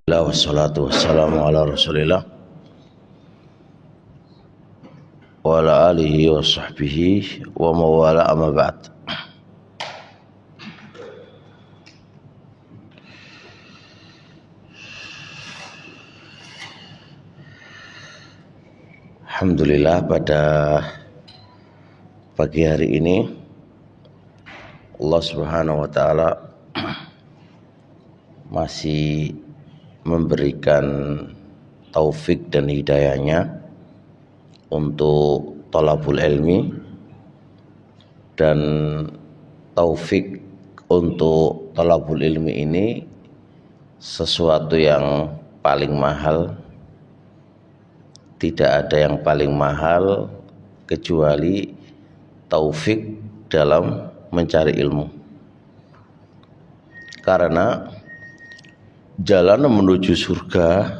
Wassalatu wassalamu ala rasulillah wa ala alihi wa sahbihi wa mawala amma ba'd. Alhamdulillah, pada pagi hari ini Allah Subhanahu wa taala masih memberikan taufik dan hidayahnya untuk thalabul ilmi, dan taufik untuk thalabul ilmi ini sesuatu yang paling mahal. Tidak ada yang paling mahal kecuali taufik dalam mencari ilmu, karena jalan menuju surga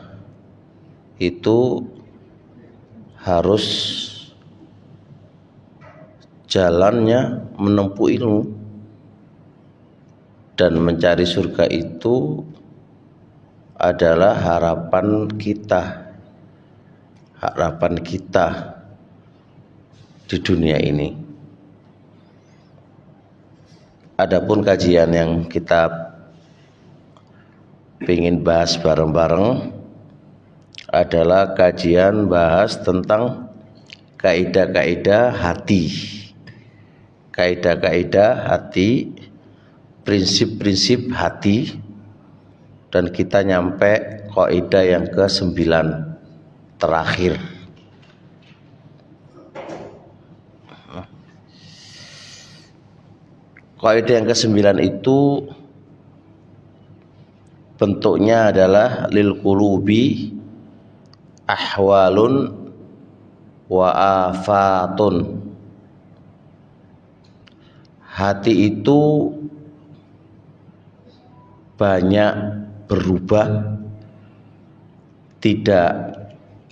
itu harus jalannya menempuh ilmu, dan mencari surga itu adalah harapan kita di dunia ini. Adapun kajian yang kita ingin bahas bareng-bareng adalah kajian bahas tentang kaidah-kaidah hati, prinsip-prinsip hati, dan kita nyampe kaidah yang ke-9 terakhir. Kaidah yang ke-9 itu bentuknya adalah lil qulubi ahwalun wa afatun. Hati itu banyak berubah, tidak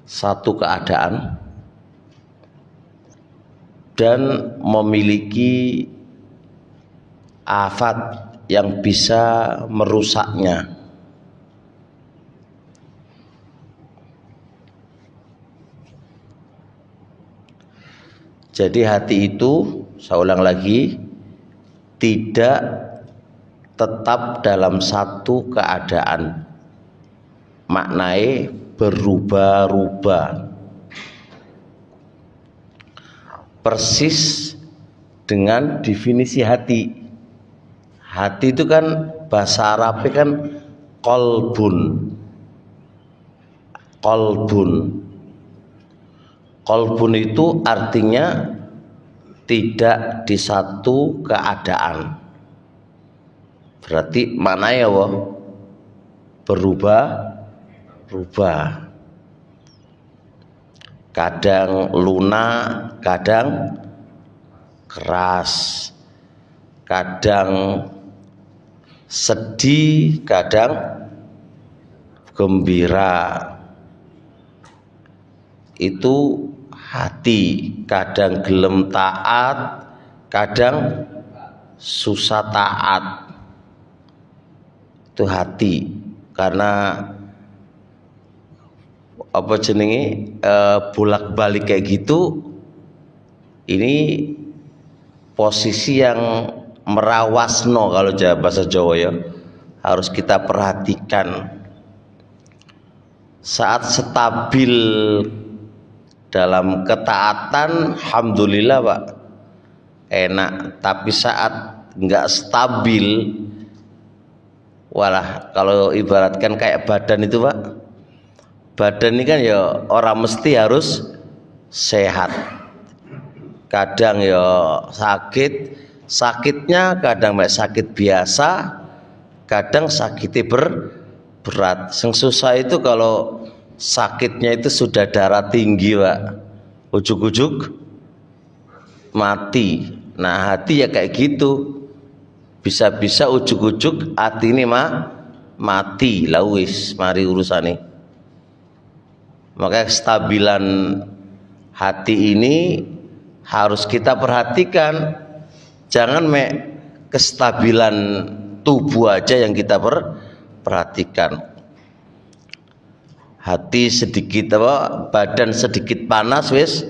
satu keadaan, dan memiliki afat yang bisa merusaknya. Jadi hati itu, saya ulang lagi, tidak tetap dalam satu keadaan, maknanya berubah-ubah. Persis dengan definisi hati. Hati itu kan bahasa Arabnya kan qalbun. Qalbun itu artinya tidak di satu keadaan. Berarti mana ya berubah. Kadang lunak, kadang keras, kadang sedih, kadang gembira. Itu hati, kadang gelem taat, kadang susah taat. Itu hati. Karena bolak-balik kayak gitu, ini posisi yang merawasno, kalau bahasa Jawa ya, harus kita perhatikan. Saat stabil dalam ketaatan, alhamdulillah Pak, enak. Tapi saat enggak stabil, walah, kalau ibaratkan kayak badan itu Pak, badan ini kan ya orang mesti harus sehat. Kadang ya sakitnya kadang sakit biasa, kadang sakitnya berat. Yang susah itu kalau sakitnya itu sudah darah tinggi Pak, ujuk-ujuk mati. Nah hati ya kayak gitu, bisa-bisa ujuk-ujuk hati ini mati, lawis mari urusane. Maka kestabilan hati ini harus kita perhatikan. Jangan kestabilan tubuh aja yang kita perhatikan. hati sedikit apa, badan sedikit panas wis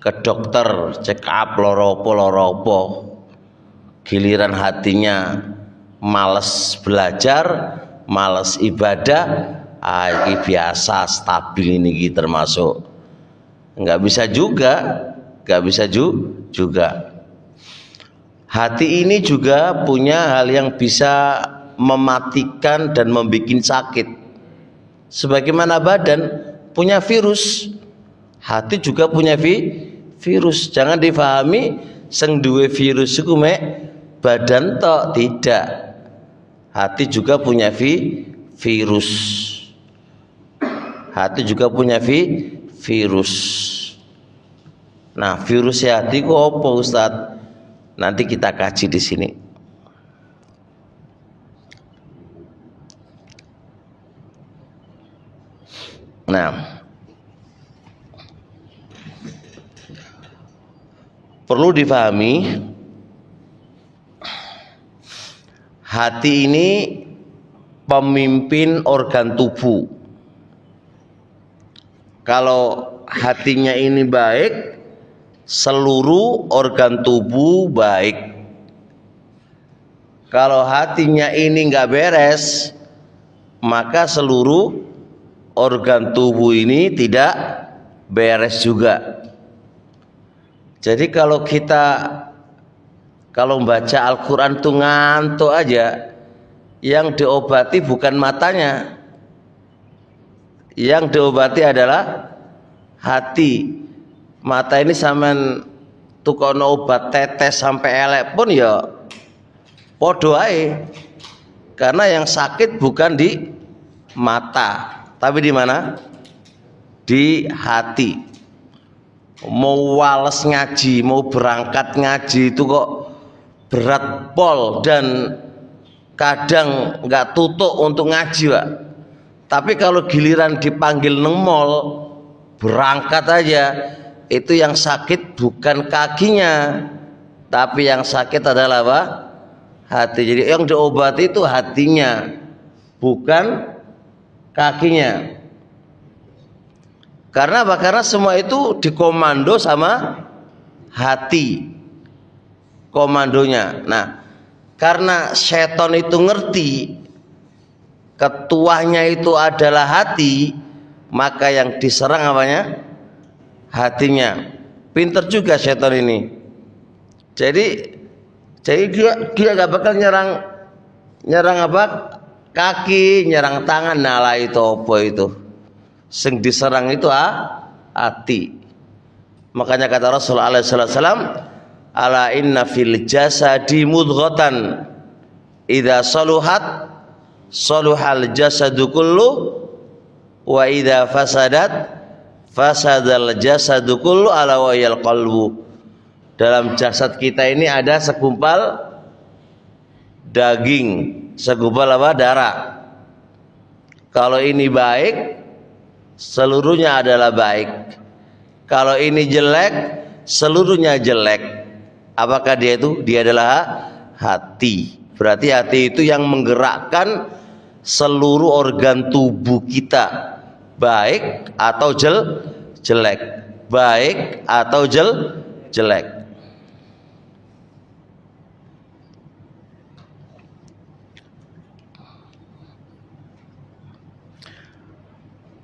ke dokter check up loro apa, giliran hatinya males belajar, males ibadah, ini biasa stabil ini termasuk nggak bisa juga. Hati ini juga punya hal yang bisa mematikan dan membuat sakit. Sebagaimana badan punya virus, hati juga punya virus. Jangan difahami sing duwe virus iku mek badan tok, tidak. Hati juga punya virus. Hati juga punya virus. Nah, virus hati ku apa, Ustadz? Nanti kita kaji di sini. Nah, perlu difahami, hati ini pemimpin organ tubuh. Kalau hatinya ini baik, seluruh organ tubuh baik. Kalau hatinya ini nggak beres, maka seluruh organ tubuh ini tidak beres juga. Jadi kalau membaca Al-Quran tuh ngantuk aja, yang diobati bukan matanya, yang diobati adalah hati. Mata ini sampean tukono obat tetes sampai elek pun ya podo ae. Karena yang sakit bukan di mata, tapi di mana? Di hati. Mau wales ngaji, mau berangkat ngaji itu kok berat pol dan kadang nggak tutuk untuk ngaji, Pak. Tapi kalau giliran dipanggil neng mall, berangkat aja, itu yang sakit bukan kakinya, tapi yang sakit adalah apa? Hati. Jadi yang diobati itu hatinya, bukan kakinya. Karena apa? Karena semua itu dikomando sama hati, komandonya. Nah, karena setan itu ngerti ketuanya itu adalah hati, maka yang diserang apanya? Hatinya. Pinter juga setan ini. Jadi dia gak bakal nyerang apa? Kaki, nyerang tangan. Nah itu apa itu? Sing diserang itu hati. Makanya kata Rasulullah SAW, ala inna fil jasadi mudghatan idza saluhat saluhal jasadu kullu wa idza fasadat fasadal jasadu kullu ala wayal qalbu. Dalam jasad kita ini ada segumpal daging, segumpal apa? Darah. Kalau ini baik, seluruhnya adalah baik. Kalau ini jelek, seluruhnya jelek. Apakah dia itu? Dia adalah hati. Berarti hati itu yang menggerakkan seluruh organ tubuh kita, baik atau jelek, baik atau jelek.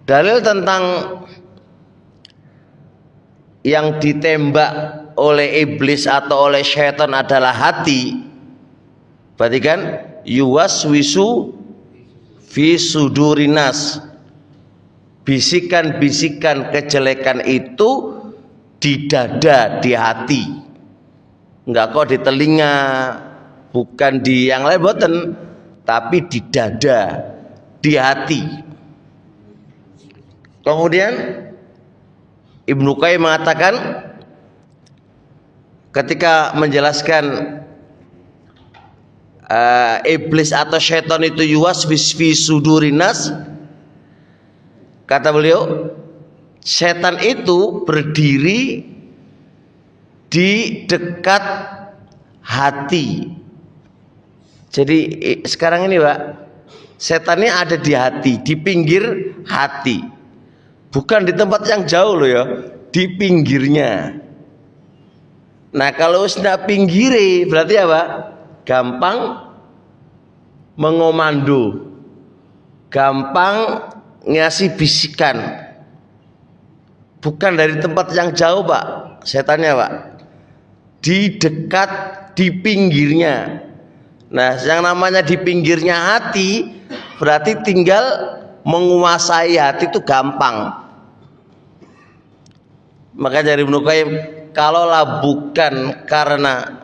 Dalil tentang yang ditembak oleh iblis atau oleh syaitan adalah hati. Berarti kan yuwaswisu fi sudurinas, bisikan-bisikan kejelekan itu di dada, di hati, enggak kok di telinga, bukan di yang lain boten, tapi di dada, di hati. Kemudian Ibnu Qayyim mengatakan ketika menjelaskan iblis atau syaitan itu yuwaswis fi sudurinas, kata beliau, setan itu berdiri di dekat hati. Jadi sekarang ini Pak, setannya ada di hati, di pinggir hati. bukan di tempat yang jauh loh ya, di pinggirnya. Nah kalau sudah pinggiri berarti apa? Gampang mengomando, gampang ngasih bisikan. Bukan dari tempat yang jauh Pak, setannya Pak, di dekat, di pinggirnya. Nah yang namanya di pinggirnya hati berarti tinggal menguasai hati itu gampang. Maka dari Ibnu Qayyim, kalaulah bukan karena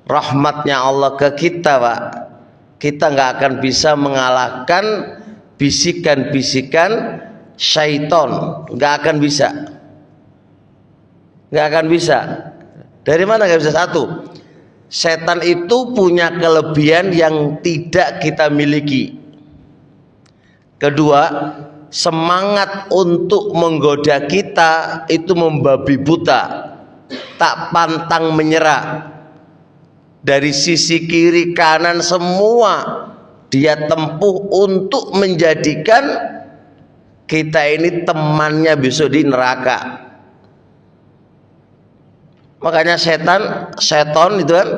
rahmatnya Allah ke kita Pak, kita nggak akan bisa mengalahkan bisikan-bisikan syaiton, nggak akan bisa, nggak akan bisa. Dari mana nggak bisa? Satu, setan itu punya kelebihan yang tidak kita miliki. Kedua, semangat untuk menggoda kita itu membabi buta, tak pantang menyerah. Dari sisi kiri kanan semua dia tempuh untuk menjadikan kita ini temannya besok di neraka. Makanya seton itu kan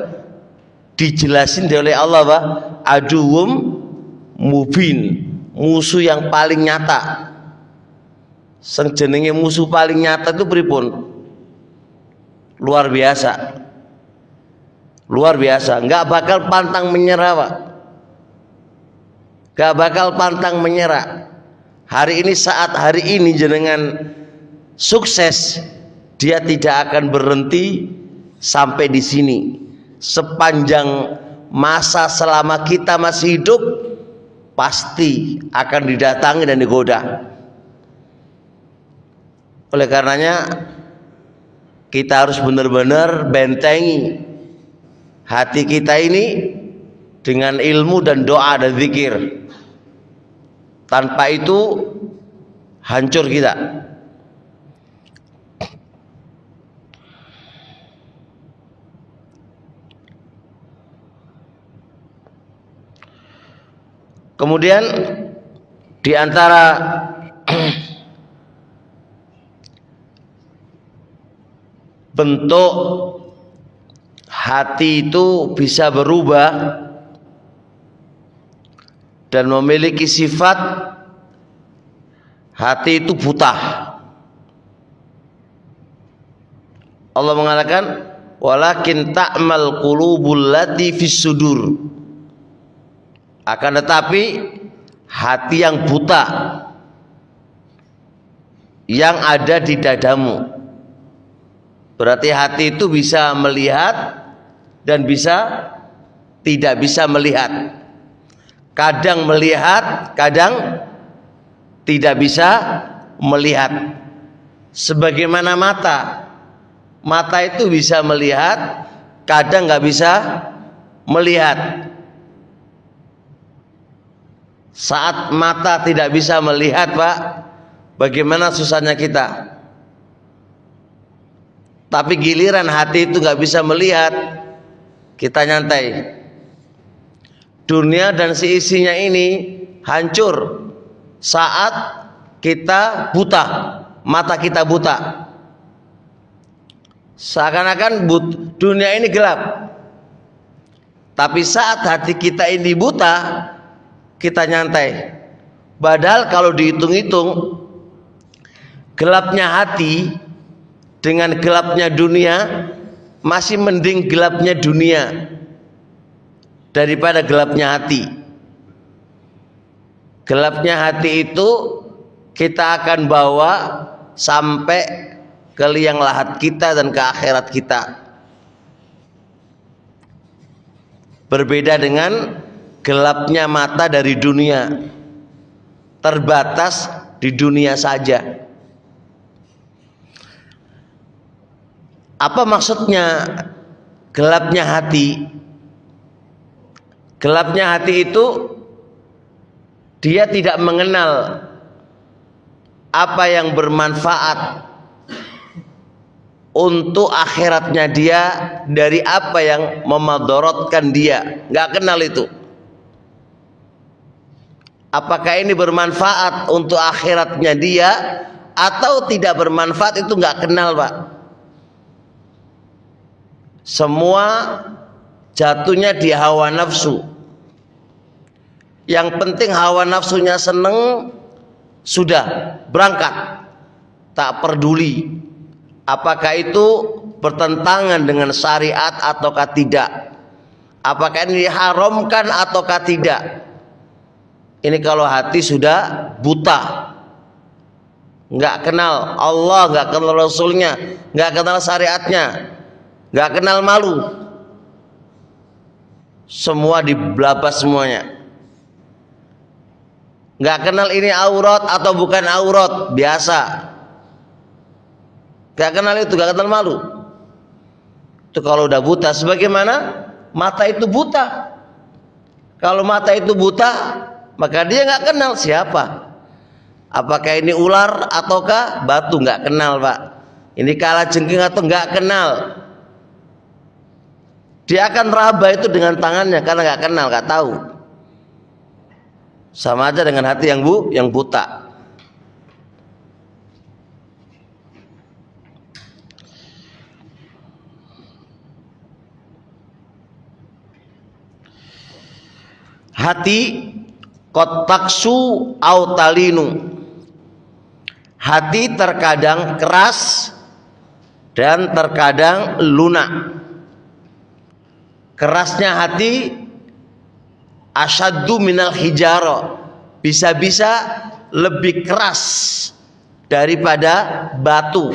dijelasin oleh Allah Pak, aduwwum mubin, musuh yang paling nyata. Sang jenenge musuh paling nyata itu pripun? Luar biasa. Luar biasa, nggak bakal pantang menyerah Pak. Nggak bakal pantang menyerah. Hari ini, saat hari ini jenengan sukses, dia tidak akan berhenti sampai di sini. Sepanjang masa selama kita masih hidup, pasti akan didatangi dan digoda. Oleh karenanya kita harus benar-benar bentengi hati kita ini dengan ilmu dan doa dan zikir. Tanpa itu hancur kita. Kemudian di antara bentuk hati itu bisa berubah dan memiliki sifat hati itu buta. Allah mengatakan walakin ta'mal qulubul lati fis sudur, akan tetapi hati yang buta yang ada di dadamu. Berarti hati itu bisa melihat dan bisa tidak bisa melihat. Kadang melihat, kadang tidak bisa melihat. Sebagaimana mata, mata itu bisa melihat, kadang nggak bisa melihat. Saat mata tidak bisa melihat Pak, bagaimana susahnya kita. Tapi giliran hati itu nggak bisa melihat, kita nyantai. Dunia dan seisinya ini hancur saat kita buta, mata kita buta. Seakan-akan dunia ini gelap. Tapi saat hati kita ini buta, kita nyantai. Padahal kalau dihitung-hitung, gelapnya hati dengan gelapnya dunia masih mending gelapnya dunia daripada gelapnya hati. Gelapnya hati itu kita akan bawa sampai ke liang lahat kita dan ke akhirat kita. Berbeda dengan gelapnya mata dari dunia, terbatas di dunia saja. Apa maksudnya gelapnya hati? Gelapnya hati itu dia tidak mengenal apa yang bermanfaat untuk akhiratnya dia dari apa yang memadorotkan dia. Nggak kenal itu. Apakah ini bermanfaat untuk akhiratnya dia atau tidak bermanfaat, itu nggak kenal, Pak. Semua jatuhnya di hawa nafsu. Yang penting hawa nafsunya seneng, sudah berangkat, tak peduli apakah itu bertentangan dengan syariat ataukah tidak, apakah ini diharamkan ataukah tidak. Ini kalau hati sudah buta, nggak kenal Allah, nggak kenal Rasulnya, nggak kenal syariatnya, nggak kenal malu, semua dibelabas semuanya. Nggak kenal ini aurat atau bukan aurat, biasa. Nggak kenal itu, nggak kenal malu. Itu kalau udah buta. Sebagaimana mata itu buta. Kalau mata itu buta, maka dia nggak kenal siapa. Apakah ini ular ataukah batu, nggak kenal, Pak. Ini kalajengking atau nggak kenal. Dia akan meraba itu dengan tangannya karena nggak kenal, nggak tahu. Sama aja dengan hati yang buta. Hati kotaksu autalinu. Hati terkadang keras dan terkadang lunak. Kerasnya hati asyaddu minal hijaro, bisa-bisa lebih keras daripada batu.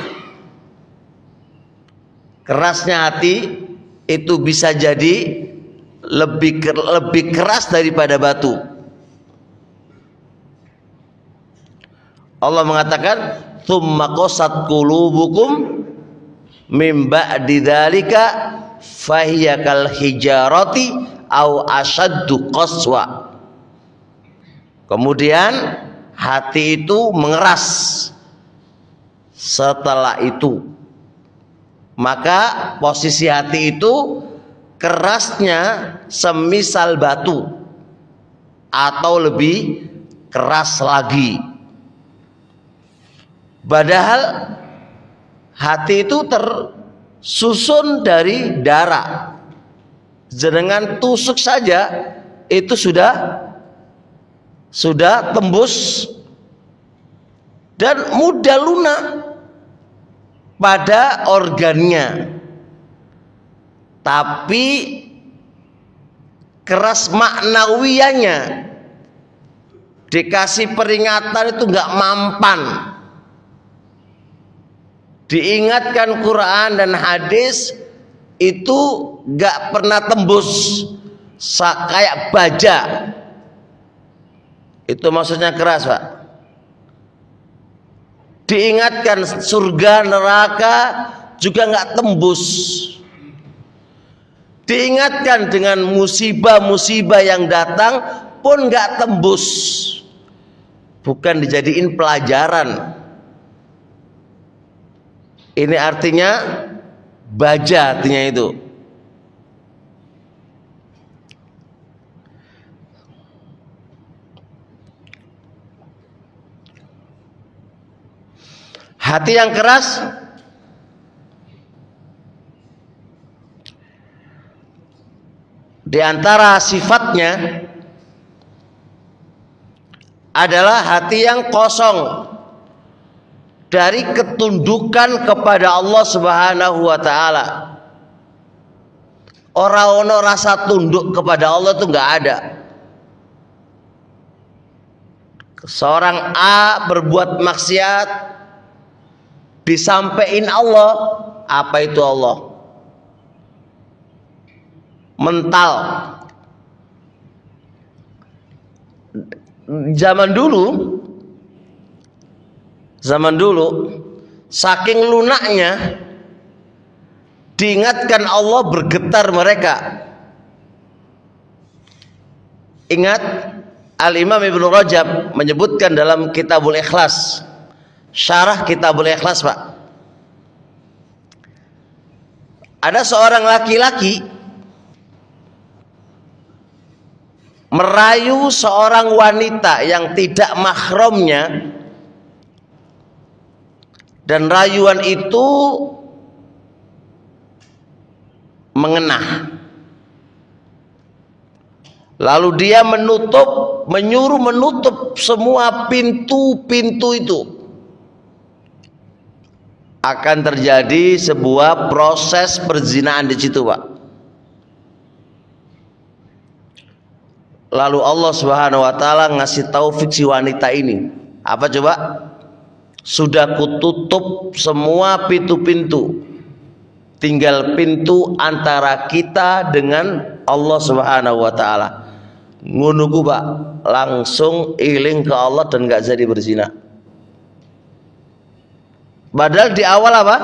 Kerasnya hati itu bisa jadi lebih keras daripada batu. Allah mengatakan tsumma qasat qulubukum mim ba'di dzalika fahiya kal hijarati au asyaddu qaswa. Kemudian hati itu mengeras setelah itu, maka posisi hati itu kerasnya semisal batu atau lebih keras lagi. Padahal hati itu tersusun dari darah. Dengan tusuk saja itu sudah tembus dan mudah lunak pada organnya. Tapi keras maknawiyanya, dikasih peringatan itu nggak mampan. Diingatkan Quran dan hadis itu nggak pernah tembus, kayak baja. Itu maksudnya keras, Pak. Diingatkan surga neraka juga nggak tembus. Diingatkan dengan musibah-musibah yang datang pun nggak tembus. Bukan dijadiin pelajaran. Ini artinya baja, artinya itu. Hati yang keras di antara sifatnya adalah hati yang kosong dari ketundukan kepada Allah Subhanahu wa taala. Ora-ono rasa tunduk kepada Allah itu enggak ada. Seorang A berbuat maksiat, disampaikan Allah, apa itu Allah? Mental. Zaman dulu saking lunaknya, diingatkan Allah bergetar mereka. Ingat, Al-Imam Ibnu Rajab menyebutkan dalam Kitabul Ikhlas, syarah Kitabul Ikhlas, Pak. Ada seorang laki-laki merayu seorang wanita yang tidak mahramnya, dan rayuan itu mengena, lalu dia menyuruh menutup semua pintu-pintu itu, akan terjadi sebuah proses perzinahan di situ, Pak. Lalu Allah Subhanahu wa taala ngasih taufik si wanita ini. Apa coba? Sudah kututup semua pintu-pintu. Tinggal pintu antara kita dengan Allah Subhanahu wa taala. Ngono ku, Pak, langsung iling ke Allah dan enggak jadi berzina. Padahal di awal apa?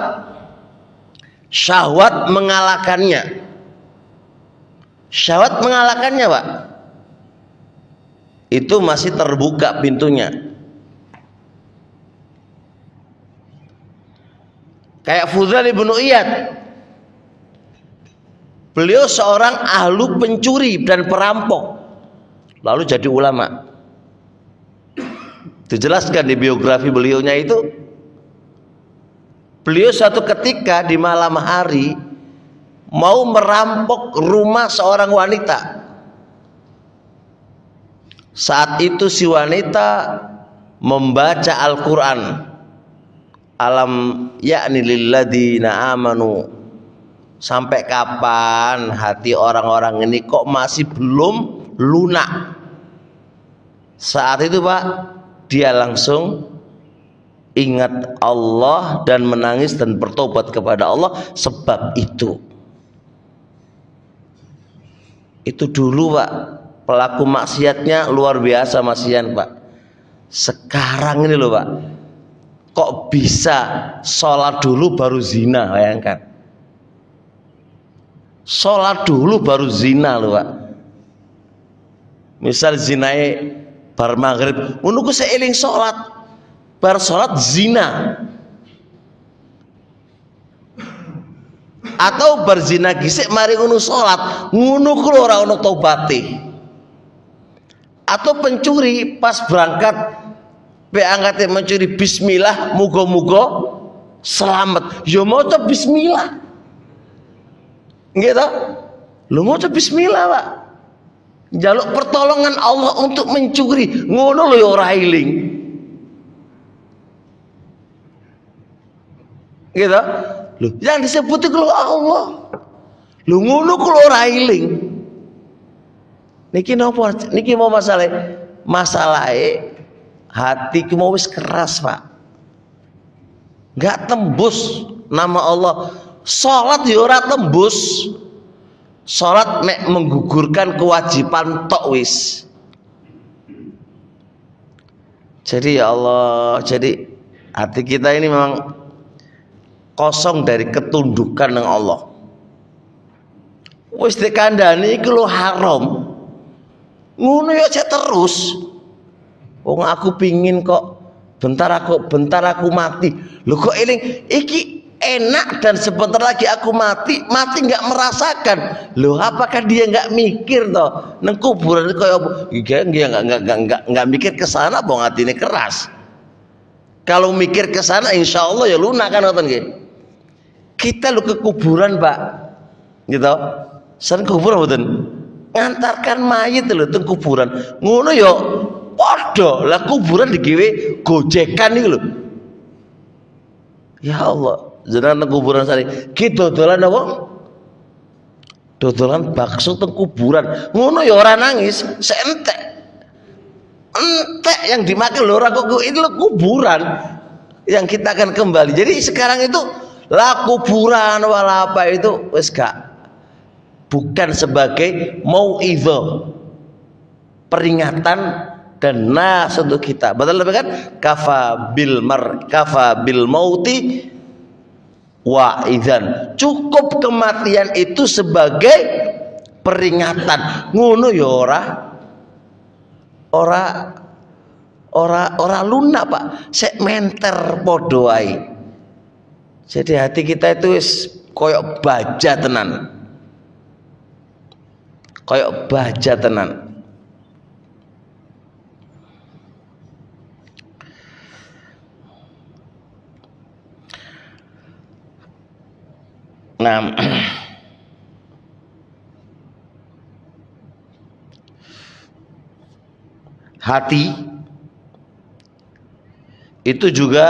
Syahwat mengalahkannya. Syahwat mengalahkannya, Pak. Itu masih terbuka pintunya. Kayak Fudail bin Iyad. Beliau seorang ahlu pencuri dan perampok, lalu jadi ulama. Dijelaskan di biografi beliaunya itu, beliau suatu ketika di malam hari mau merampok rumah seorang wanita. Saat itu si wanita membaca Al-Quran, alam yakni lilladzina amanu. Sampai kapan hati orang-orang ini kok masih belum lunak? Saat itu, Pak, dia langsung ingat Allah dan menangis dan bertobat kepada Allah. Sebab itu dulu, Pak, pelaku maksiatnya luar biasa maksiat, Pak. Sekarang ini loh, Pak, kok bisa sholat dulu baru zina? Bayangkan, sholat dulu baru zina loh, Pak. Misal zinai bar maghrib, menunggu seiling sholat, bar sholat zina, atau berzina gisik mari ngono sholat, ngono kuwi ora ono tobaté. Atau pencuri pas berangkat angkatnya mencuri bismillah, muga-muga selamat, ya maca bismillah. Nggih ta? Lho maca bismillah, Pak. Njaluk pertolongan Allah untuk mencuri, ngono lho ya ora iling. Nggih ta? Lho, yang disebut itu Allah. Lho ngono kuwi ora iling. Niki napa? Niki mau masalahe hati ki mau wis keras, Pak. Enggak tembus nama Allah. Salat ya ora tembus. Salat nek menggugurkan kewajiban tok wis. Jadi ya Allah, jadi hati kita ini memang kosong dari ketundukan dengan Allah. Wis dikandani iki lho haram. Ngono ya aja terus. Wong aku pingin kok bentar aku mati. Lho kok eling iki enak dan sebentar lagi aku mati nggak merasakan. Loh, apakah dia nggak mikir toh nang kuburan kaya nggak mikir ke sana, bong hatine keras. Kalau mikir ke sana insya Allah ya lunak kan, ngoten nggih. Kita lu ke kuburan, Pak, gitu. Sering ke kuburan mboten? Ngantarkan mayit lho teng kuburan. Ngono ya padha. Lah kuburan digawe gojekan iki lho. Ya Allah, jenengan kuburan sari ki dodolan apa? Dodolan bakso teng kuburan. Ngono ya ora nangis, seentek. Entek yang dimakan lho ora kok itu kuburan yang kita akan kembali. Jadi sekarang itu lah kuburan wala apa itu wis gak, bukan sebagai mauidhah, peringatan dan nas untuk kita. Betul kan? Kafa bil mauti wa'idhan. Cukup kematian itu sebagai peringatan. Ngono ya ora lunak, Pak. Sek menter padha wae. Jadi hati kita itu wis koyok baja tenan. Koyok baja tenan. Nah, hati itu juga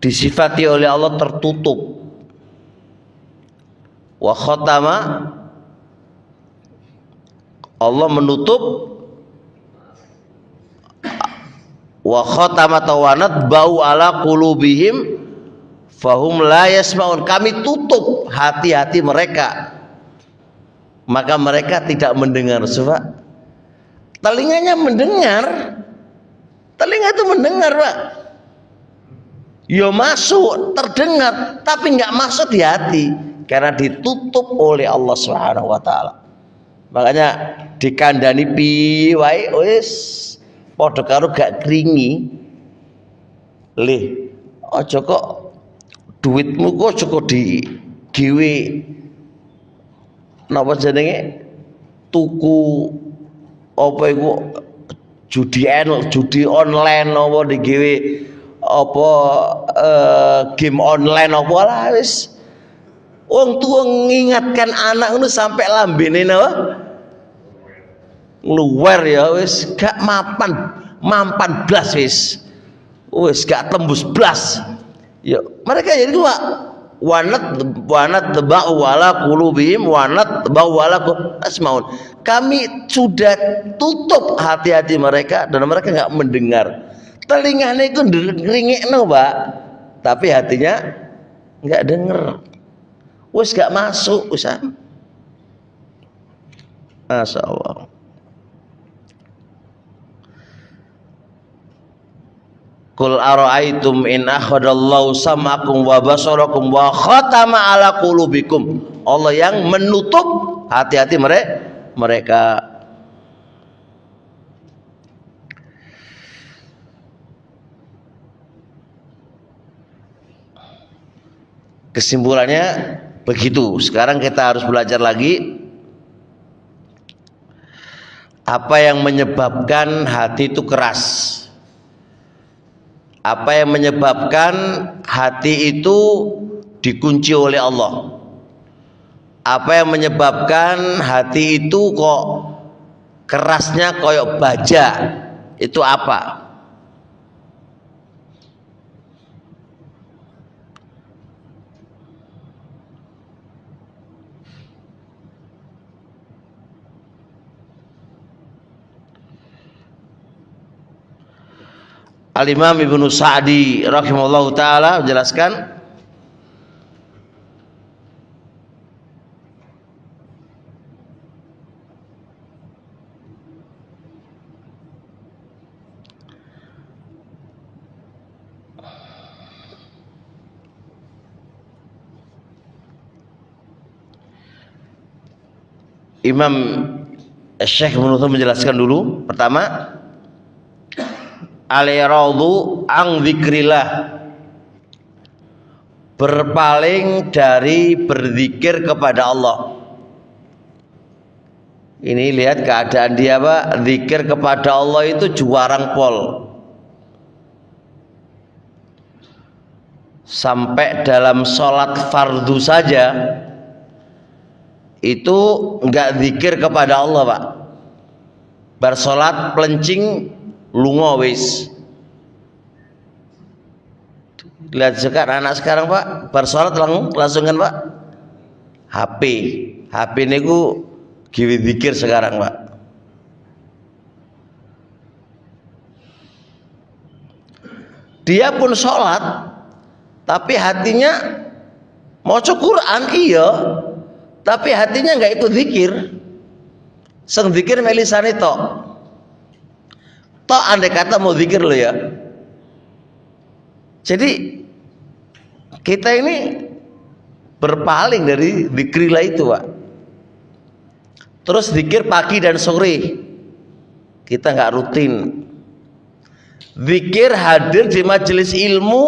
disifati oleh Allah tertutup. Wa khatama, Allah menutup, wa khatama tawanat bau ala qulubihim fahum la yasmaun. Kami tutup hati-hati mereka, maka mereka tidak mendengar. Coba, telinganya mendengar, telinga itu mendengar, Pak. Ya masuk, terdengar, tapi nggak masuk di hati karena ditutup oleh Allah Subhanahu wa taala. Makanya dikandani piwai wis padha karo gak kringi. Lih, aja kok duitmu kok cukup digawe napa jenenge tuku apa iku judi online apa digawe apa game online apa lah wis. Wong tua ngingatkan anak ngono sampai lambene napa luwer ya wis gak mampan blas wis gak tembus blas. Ya mereka jadi gua wanat bau wala qulubihim wanat bau wala asmaun. Kami sudah tutup hati-hati mereka dan mereka nggak mendengar. Telinganya itu ngeringekno, Pak, tapi hatinya nggak denger. Wis gak masuk usah. Masya Allah. Qul ara'aitum in akhadallahu sam'akum wa basarakum wa khatama ala qulubikum. Allah yang menutup hati-hati mereka. Kesimpulannya begitu. Sekarang kita harus belajar lagi apa yang menyebabkan hati itu keras. Apa yang menyebabkan hati itu dikunci oleh Allah? Apa yang menyebabkan hati itu kok kerasnya koyok baja? Itu apa? Al-Imam Ibnu Sa'di rahimahullahu ta'ala menjelaskan Imam Syekh menjelaskan dulu. Pertama, al-iradu an dzikrillah, berpaling dari berzikir kepada Allah. Ini lihat keadaan dia, Pak. Zikir kepada Allah itu juarang pol. Sampai dalam sholat fardu saja itu enggak zikir kepada Allah, Pak. Bersolat pelencing lunga wis. Lihat sekarang anak sekarang, Pak, bersolat langsung kan, Pak, HP niku giwi zikir sekarang, Pak. Dia pun sholat tapi hatinya maca Quran iya, tapi hatinya nggak ikut zikir. Seng zikir melisane tok. Andai kata mau zikir lo ya. Jadi kita ini berpaling dari zikrillah itu, Pak. Terus zikir pagi dan sore kita nggak rutin. Zikir hadir di majelis ilmu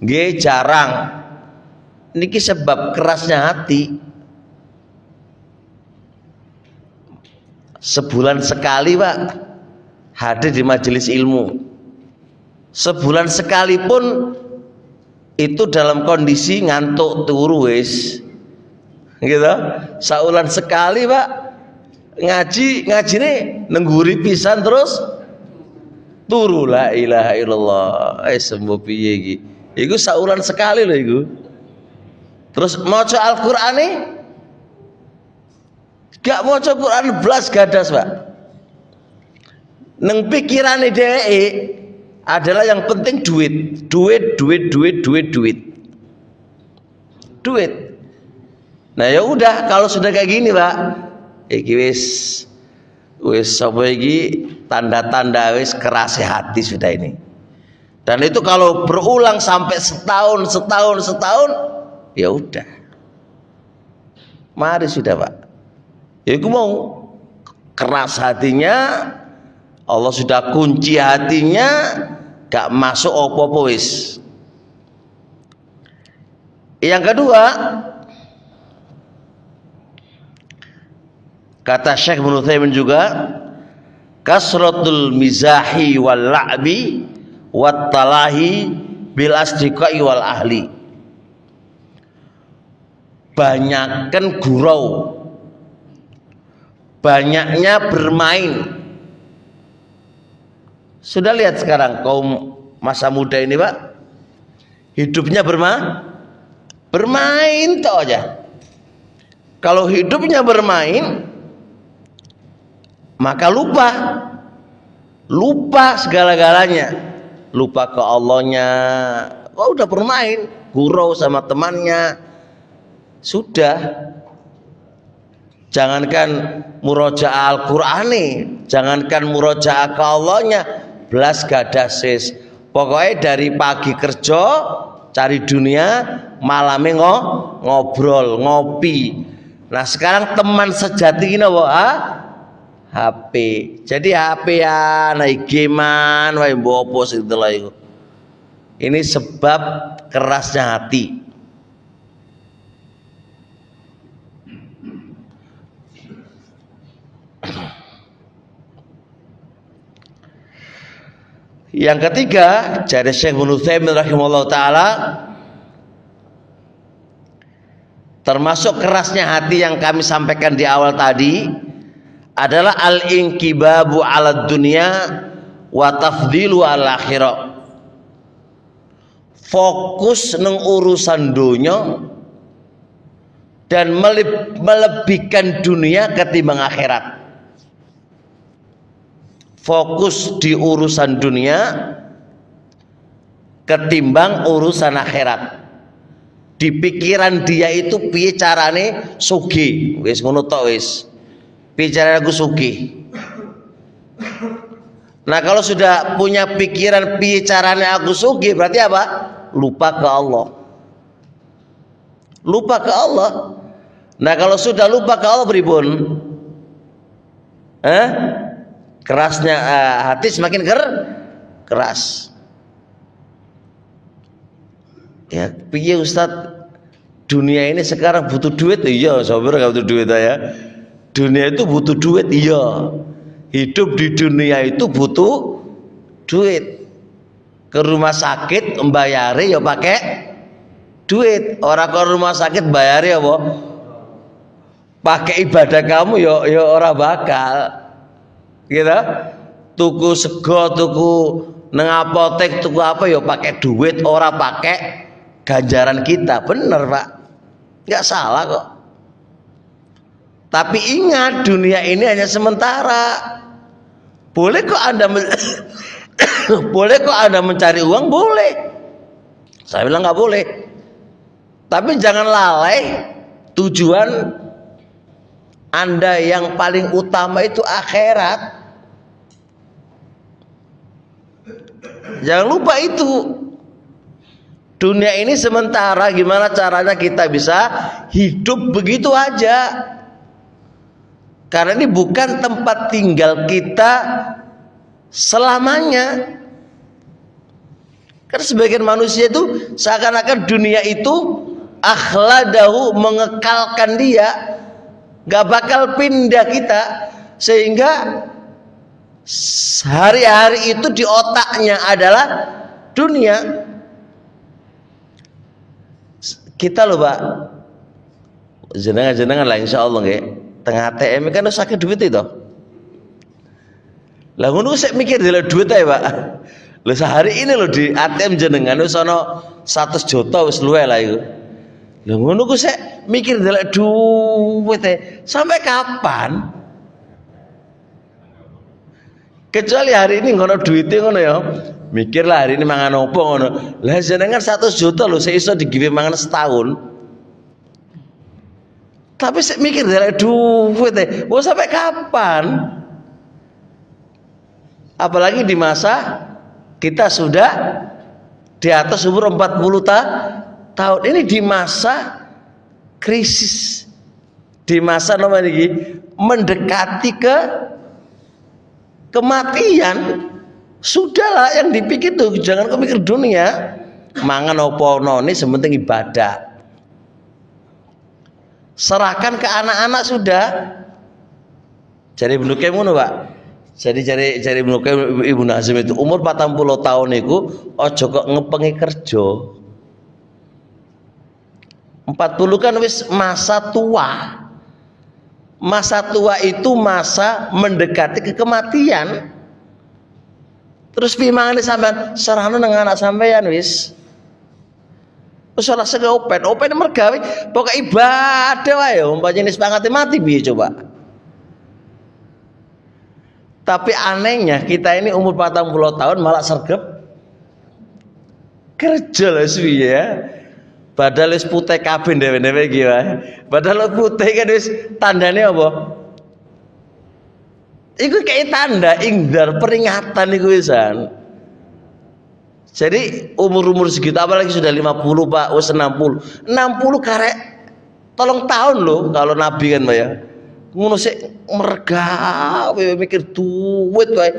nggih jarang. Niki sebab kerasnya hati. Sebulan sekali, Pak, hadir di majelis ilmu. Sebulan sekali pun itu dalam kondisi ngantuk turu wis gitu. Saulan sekali Pak ngaji nih nengguri pisan terus turu. La ilaha illallah. Sembuh piye iki? Iku saulan sekali lho iku. Terus maca Al-Qur'an nih gak maca Quran blas gadas Pak. Neng pikirane dhek adalah yang penting duit. Nah ya udah, kalau sudah kayak gini Pak, iki wis sapa iki tanda-tanda wis keras hati sudah ini. Dan itu kalau berulang sampai setahun, ya udah. Mari sudah Pak. Ya aku mau keras hatinya, Allah sudah kunci hatinya, gak masuk opo-opo wis. Yang kedua, kata Syekh Ibnu Utsaimin juga, kasratul mizahi wal la'bi wat talahi bil asdiqai wal ahli. Banyakkan gurau, banyaknya bermain. Sudah lihat sekarang kaum masa muda ini Pak, hidupnya bermain toh aja. Kalau hidupnya bermain, maka lupa segala-galanya, lupa ke Allahnya. Oh udah bermain, gurau sama temannya, sudah. Jangankan murojaah Al-Qur'ani, jangankan murojaah ke Allahnya, belas gadasis. Pokoknya dari pagi kerja cari dunia, malamnya ngobrol, ngopi. Nah sekarang teman sejati ini HP. Jadi HP ya naik gamean, wae mbopo situlah itu. Ini sebab kerasnya hati. Yang ketiga, dari Syekh Ibnu Utsaimin rahimahullah taala, termasuk kerasnya hati yang kami sampaikan di awal tadi adalah al-inqibabu 'ala dunya wa tafdilu 'ala akhirah. Fokus nang urusan dunia dan melebihkan dunia ketimbang akhirat. Fokus di urusan dunia ketimbang urusan akhirat. Di pikiran dia itu piye carane sugih, wis ngono tok wis. Piye carane aku sugih. Nah, kalau sudah punya pikiran piye carane aku sugih, berarti apa? Lupa ke Allah. Lupa ke Allah. Nah, kalau sudah lupa ke Allah pripun? Kerasnya hati semakin keras. Ya, piye Ustaz? Dunia ini sekarang butuh duit, iya. Sabar gak butuh duit ya. Dunia itu butuh duit, iya. Hidup di dunia itu butuh duit. Ke rumah sakit membayari ya pakai duit. Orang ke rumah sakit bayari apa? Pakai ibadah kamu ya orang bakal. Gitu. Tuku sego, tuku nang apotek, tuku apa ya pakai duit, ora pakai ganjaran kita. Bener Pak, nggak salah kok. Tapi ingat, dunia ini hanya sementara. Boleh kok Anda boleh kok Anda mencari uang, boleh. Saya bilang nggak boleh. Tapi jangan lalai tujuan Anda yang paling utama itu akhirat. Jangan lupa itu. Dunia ini sementara, gimana caranya kita bisa hidup begitu aja? Karena ini bukan tempat tinggal kita selamanya. Karena sebagian manusia itu seakan-akan dunia itu akhladahu, mengekalkan dia, gak bakal pindah kita, sehingga hari-hari itu di otaknya adalah dunia. Kita loh Pak, jenengan lah insyaallah nggih, tengah ATM kan sakit duit itu. Lah ngono sik mikir delok duit ae Pak. Lho sehari ini loh di ATM jenengan wis ana 100 juta wis luwe lah iku. Lho ngono ku sik mikir delok duit ae. Sampai kapan? Kecuali hari ini ngono duitnya ngono ya. Mikirlah hari ini mangan opo ngono. Lah jenengan 100 juta lho sik iso digiwe mangan setahun. Tapi sik mikir delok duit ae. Mau sampai kapan? Apalagi di masa kita sudah di atas umur 40 tahun. Ini di masa krisis, di masa namanya mendekati ke kematian. Sudahlah yang dipikir tuh, jangan kepikir dunia. Mangan opo noni, sementing ibadah. Serahkan ke anak-anak sudah. Jadi bener ngono Pak. Jadi cari Ibnu Qayyim Ibnu Hazm itu umur 40 tahun itu ojo kok ngepengi kerja. 40 kan wis masa tua. Masa tua itu masa mendekati ke kematian. Terus pimangane sampean serahno nang anak sampean wis. Wis ora sing open mergawe pokoke ibadah wae umpamane wis pangate mati piye coba. Tapi anehnya kita ini umur 40 tahun malah sergap kerja lah suwi ya. Padahal wis putih kabeh dhewe-dhewe iki wae. Padahal putih kan wis tandane apa? Iku kayak tanda ingdar peringatan iku wisan. Jadi umur segitu apalagi sudah 50 Pak, wis 60. 60 karek 3 tahun loh kalau Nabi kan Pak ya. Ngono sik mergawe mikir duit wae.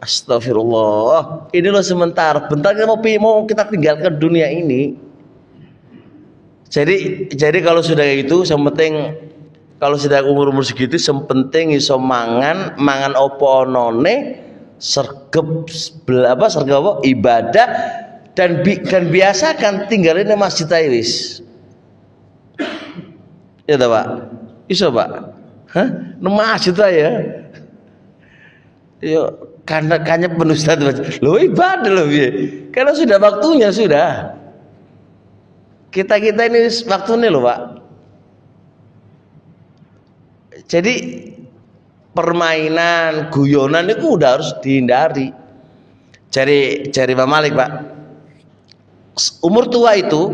Astagfirullah. Ini loh sebentar, bentar kita mau kita tinggalkan dunia ini. Jadi kalau sudah itu yang penting kalau sudah umur segitu yang penting iso mangan opo onone sergap ibadah dan biasakan tinggalin di masjid wis. Ya ta Pak? Iso Pak? Hah? Masjid ya. Yo karena penuh Ustaz. Loh ibadah loh piye? Karena sudah waktunya sudah. Kita ini waktunya loh Pak. Jadi permainan, guyonan itu udah harus dihindari. Cari Pak Malik Pak. Umur tua itu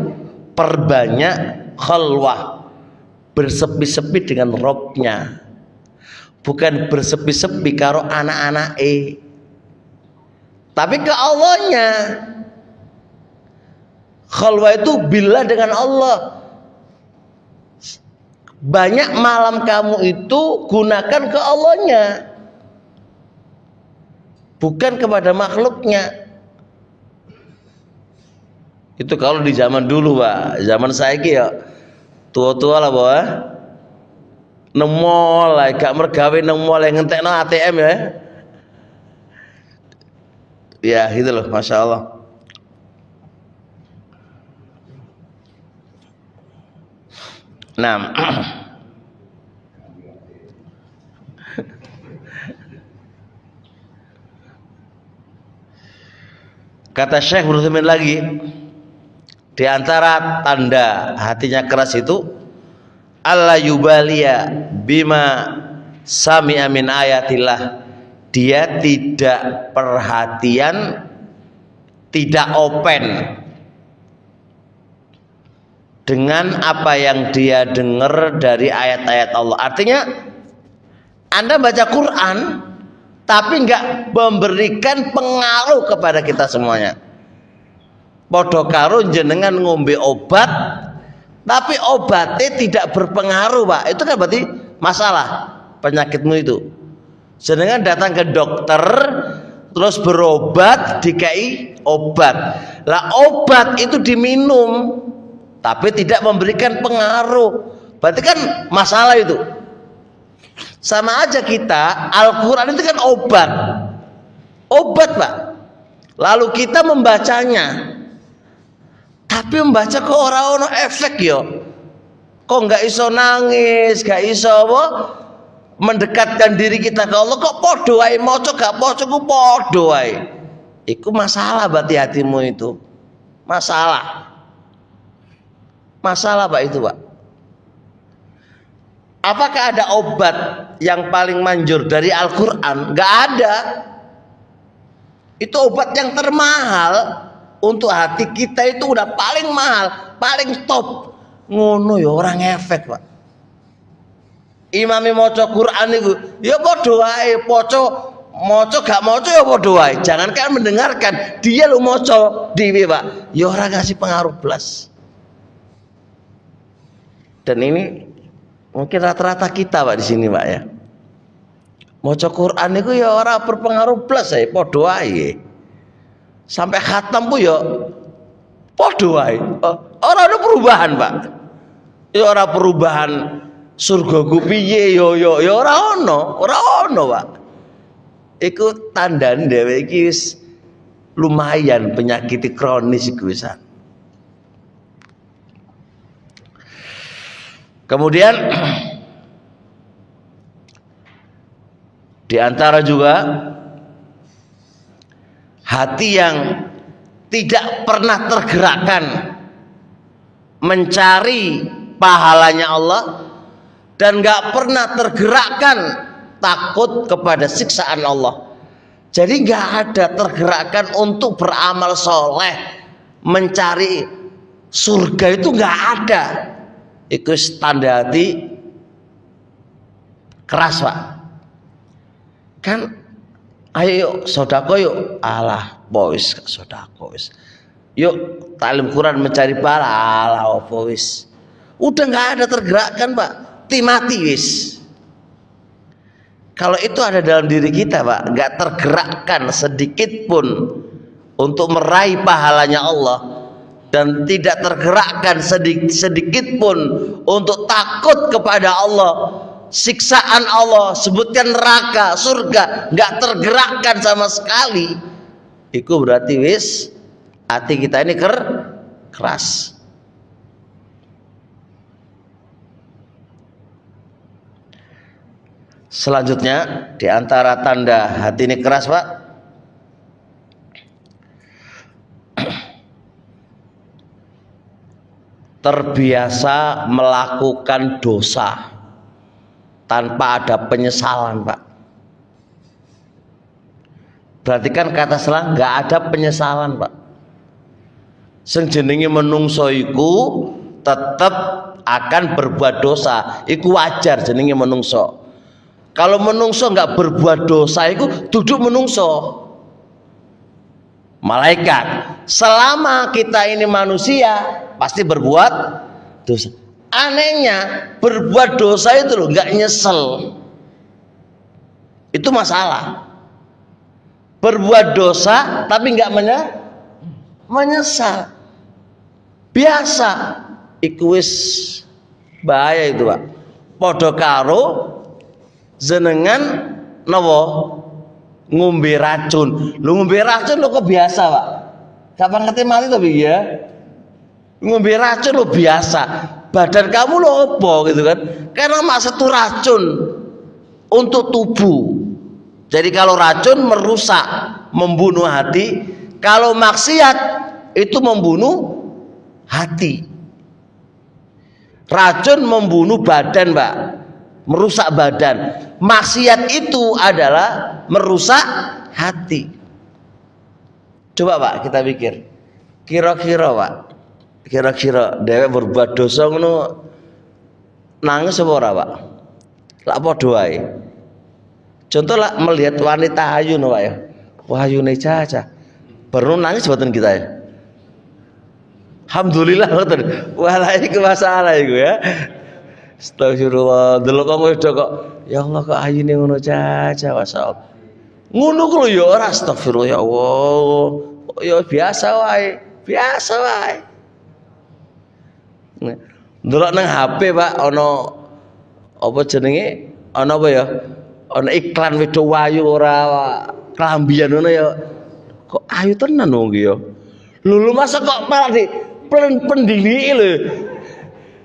perbanyak khalwah. Bersepi-sepi dengan Robnya, bukan bersepi-sepi karo anak-anak tapi ke Allahnya. Khalwah itu bila dengan Allah. Banyak malam kamu itu gunakan ke Allahnya, bukan kepada makhluknya. Itu kalau di zaman dulu Pak. Zaman saya ya tua-tua lah bahwa nemol lah gak mergawe nemol yang ngentekno ATM ya. Ya gitu loh, Masya Allah. Nah kata Syekh Ibnu lagi, di antara tanda hatinya keras itu alla yubaliya bima sami'a min ayatillah. Dia tidak perhatian, tidak open dengan apa yang dia dengar dari ayat-ayat Allah. Artinya Anda baca Quran tapi enggak memberikan pengaruh kepada kita semuanya. Padha karo jenengan ngombe obat tapi obatnya tidak berpengaruh Pak. Itu kan berarti masalah penyakitmu itu. Jenengan datang ke dokter terus berobat dikai obat. Lah obat itu diminum tapi tidak memberikan pengaruh. Berarti kan masalah itu. Sama aja kita, Al-Quran itu kan obat. Obat Pak. Lalu kita membacanya Tapi membaca kok ora ono efek yo. Kok nggak iso nangis, nggak iso apa? Mendekatkan diri kita ke Allah, kok podo wae maca gak podo ku podo wae. Iku masalah berarti hatimu itu. Masalah. Masalah Pak itu, Pak. Apakah ada obat yang paling manjur dari Al-Qur'an? Enggak ada. Itu obat yang termahal untuk hati kita, itu udah paling mahal, paling top. Ngono ya orang efek, Pak. Imami maca Quran itu ya padha wae, maca gak maca ya padha wae. Jangankan mendengarkan, dia lu maca dhewe, Pak. Ya ora ngasih pengaruh blas. Dan ini mungkin rata-rata kita, Pak, di sini, Pak, ya. Maca Quran itu ya ora berpengaruh blas ya, padha wae. Sampai khatam pun ya padha wae. Ora ada perubahan, Pak. Ya ora perubahan. Surgaku piye yo ora ono, Pak. Iku tandane dhewe iki wis lumayan penyakit kronis iku wisan. Kemudian di antara juga hati yang tidak pernah tergerakkan mencari pahalanya Allah dan gak pernah tergerakkan takut kepada siksaan Allah. Jadi gak ada tergerakkan untuk beramal soleh, mencari surga, itu gak ada. Itu tanda hati keras, Pak. Kan ayo sodako yuk, alah boys sodako wis. Yuk taklim Quran mencari pahala, alah boys. Udah gak ada tergerakkan, Pak. Mati wis. Kalau itu ada dalam diri kita, Pak, nggak tergerakkan sedikit pun untuk meraih pahalanya Allah, dan tidak tergerakkan sedikit pun untuk takut kepada Allah, siksaan Allah, sebutkan neraka, surga, nggak tergerakkan sama sekali. Itu berarti wis hati kita ini keras. Selanjutnya di antara tanda hati ini keras, Pak, terbiasa melakukan dosa tanpa ada penyesalan, Pak. Berarti kan kata salah nggak ada penyesalan, Pak. Sing jenenge menungso iku tetep akan berbuat dosa, iku wajar jenenge menungso. Kalau menungso nggak berbuat dosa itu duduk menungso. Malaikat, selama kita ini manusia pasti berbuat dosa. Anehnya berbuat dosa itu loh nggak nyesel. Itu masalah. Berbuat dosa tapi nggak menyesal. Biasa. Iku wis bahaya itu, Pak. Padha karo jenengan nopo ngombe racun. Lu ngombe racun lo kok biasa, Pak. Kapan ngerti mati tapi ya. Ngombe racun lo biasa. Badan kamu lo opo gitu kan? Karena maksud itu racun untuk tubuh. Jadi kalau racun merusak, membunuh hati. Kalau maksiat itu membunuh hati. Racun membunuh badan, Pak. Merusak badan. Maksiat itu adalah merusak hati. Coba, Pak, kita pikir. Kira-kira, Pak, dewek berbuat dosa ngono nangis apa ora, Pak? Lak padha wae. Contoh lah melihat wanita ayu no, Pak, ya. Wahayune caca. Baru nangis boten kita ya. Alhamdulillah boten. Walah iki masalah iku ya. Astagfirullah, delok kok wedok kok ya Allah kok ayune ngono caca, masyaallah. Ngono ku lho ya ora, astagfirullah ya Allah. Ya biasa wae. Delok nang HP, Pak, ana apa jenenge? Ana apa ya? Ana iklan wedok wayu ora klambian ngono ya. Kok ayu tenan wong iki ya. Lho masa kok malah pendiri loh.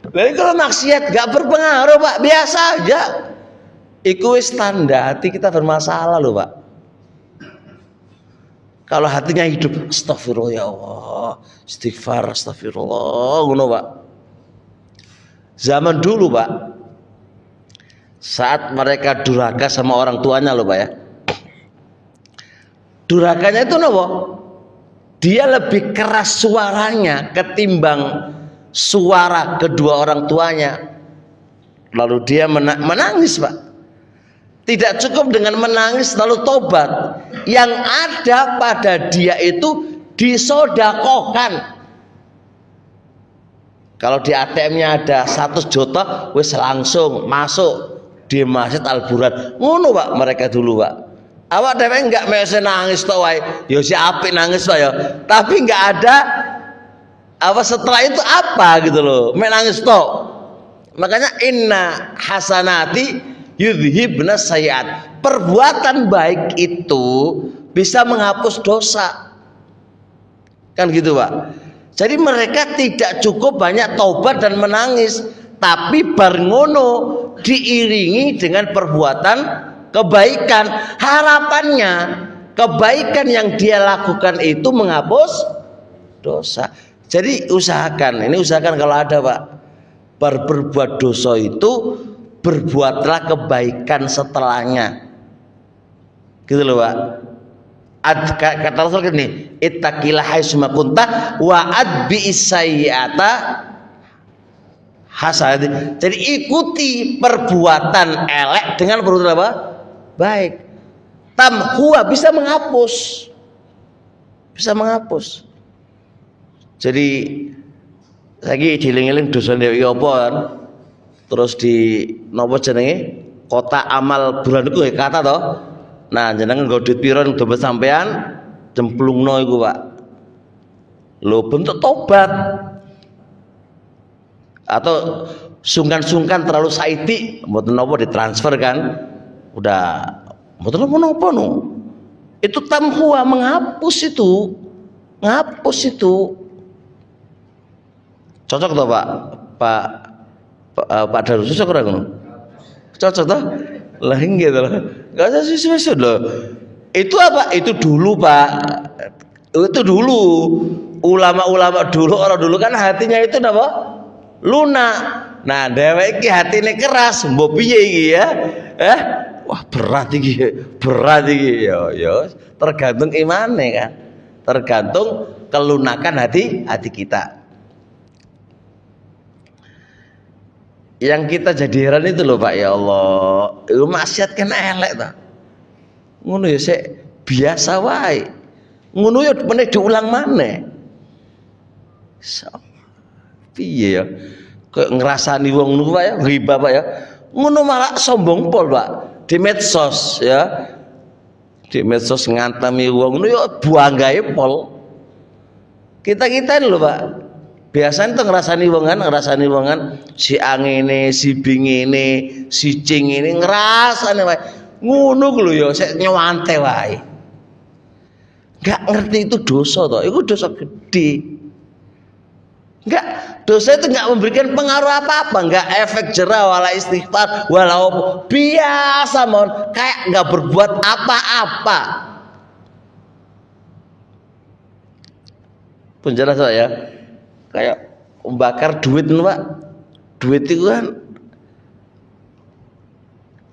Jadi kalau maksiat gak berpengaruh Pak, biasa aja. Iku wis tanda hati kita bermasalah loh Pak. Kalau hatinya hidup, astagfirullah ya Allah, istighfar, astagfirullah, ngono Pak. Zaman dulu Pak, saat mereka durhaka sama orang tuanya loh Pak ya. Durhakanya itu nopo? Dia lebih keras suaranya ketimbang suara kedua orang tuanya. Lalu dia menangis Pak. Tidak cukup dengan menangis lalu tobat. Yang ada pada dia itu disodakokan. Kalau di ATM-nya ada 100 juta, wis langsung masuk di Masjid Al-Buran. Ngono Pak mereka dulu Pak. Awak dhewe enggak mese nangis tok wae. Ya si apik nangis Pak ya. Tapi enggak ada apa setelah itu apa gitu loh. Mek nangis tok. Makanya inna hasanati yudhibna sayyiat. Perbuatan baik itu bisa menghapus dosa. Kan gitu Pak. Jadi mereka tidak cukup banyak taubat dan menangis, tapi bar ngono diiringi dengan perbuatan kebaikan. Harapannya kebaikan yang dia lakukan itu menghapus dosa. Jadi usahakan kalau ada Pak, berbuat dosa itu berbuatlah kebaikan setelahnya. Gitu loh Pak. Kata Rasul gini, ittaqillaha haitsuma kunta wa adbi sayyi'ata hasanah. Jadi ikuti perbuatan elek dengan perbuatan apa? Baik. Tamhuwa bisa menghapus. Bisa menghapus. Jadi lagi dieling-eling dosa dewe apa kan? Terus di napa jenenge? Kota amal bulan iku kata toh. Nah, jenengan nggo duit pira dompet sampean cemplungno iku, Pak. Lho bentuk tobat. Atau sungkan-sungkan terlalu saiti, mboten napa ditransfer kan. Udah mboten napa-napa no. Itu tamhuwa menghapus itu. Ngapus itu. Cocok toh, Pak? Pak Darus cocok ora ngono? Cocok toh? Lah nggih to. Enggak usah susu loh. Itu apa? Itu dulu, Pak. Itu dulu. Ulama-ulama dulu, orang dulu kan hatinya itu napa? Lunak. Nah, dhewek iki hatine keras, mbok piye iki ya? Wah, berat iki. Ya, tergantung imane kan. Tergantung kelunakan hati kita. Yang kita jadi heran itu loh Pak, ya Allah, itu maksiat kan elek ta. Ngono ya sik biasa wae. Ngono ya meneh diulang maneh. Piye ya? Kayak ngrasani wong ngono Pak ya, ghibah Pak ya. Ngono malah sombong pol Pak di medsos ya. Di medsos ngantami wong ngono ya buanggae pol. Kita-kita ini loh Pak. Biasanya tuh ngerasani wongan si angene, si bingene, si cing ini ngerasani wae. Ngono ku lho ya sik nyewante wae. Enggak ngerti itu dosa toh, itu dosa gede. Enggak, dosa itu enggak memberikan pengaruh apa-apa, enggak efek jerah wala istighfar walau biasa mon, kayak enggak berbuat apa-apa. Pun jelas ya. Kayak membakar duit Pak. Duit itu kan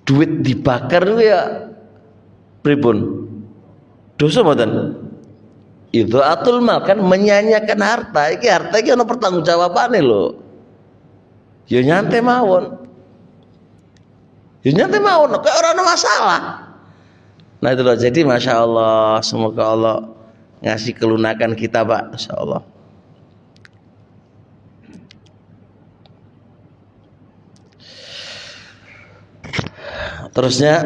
duit dibakar itu ya pripun? Dosa mboten? Itu atul mal kan menyanyiakan harta. Iki harta iki ana pertanggungjawabane lho. Ya nyantai mawon. Kayak ora ada masalah. Nah itu loh, jadi Masya Allah, semoga Allah ngasih kelunakan kita Pak, Insya Allah. Terusnya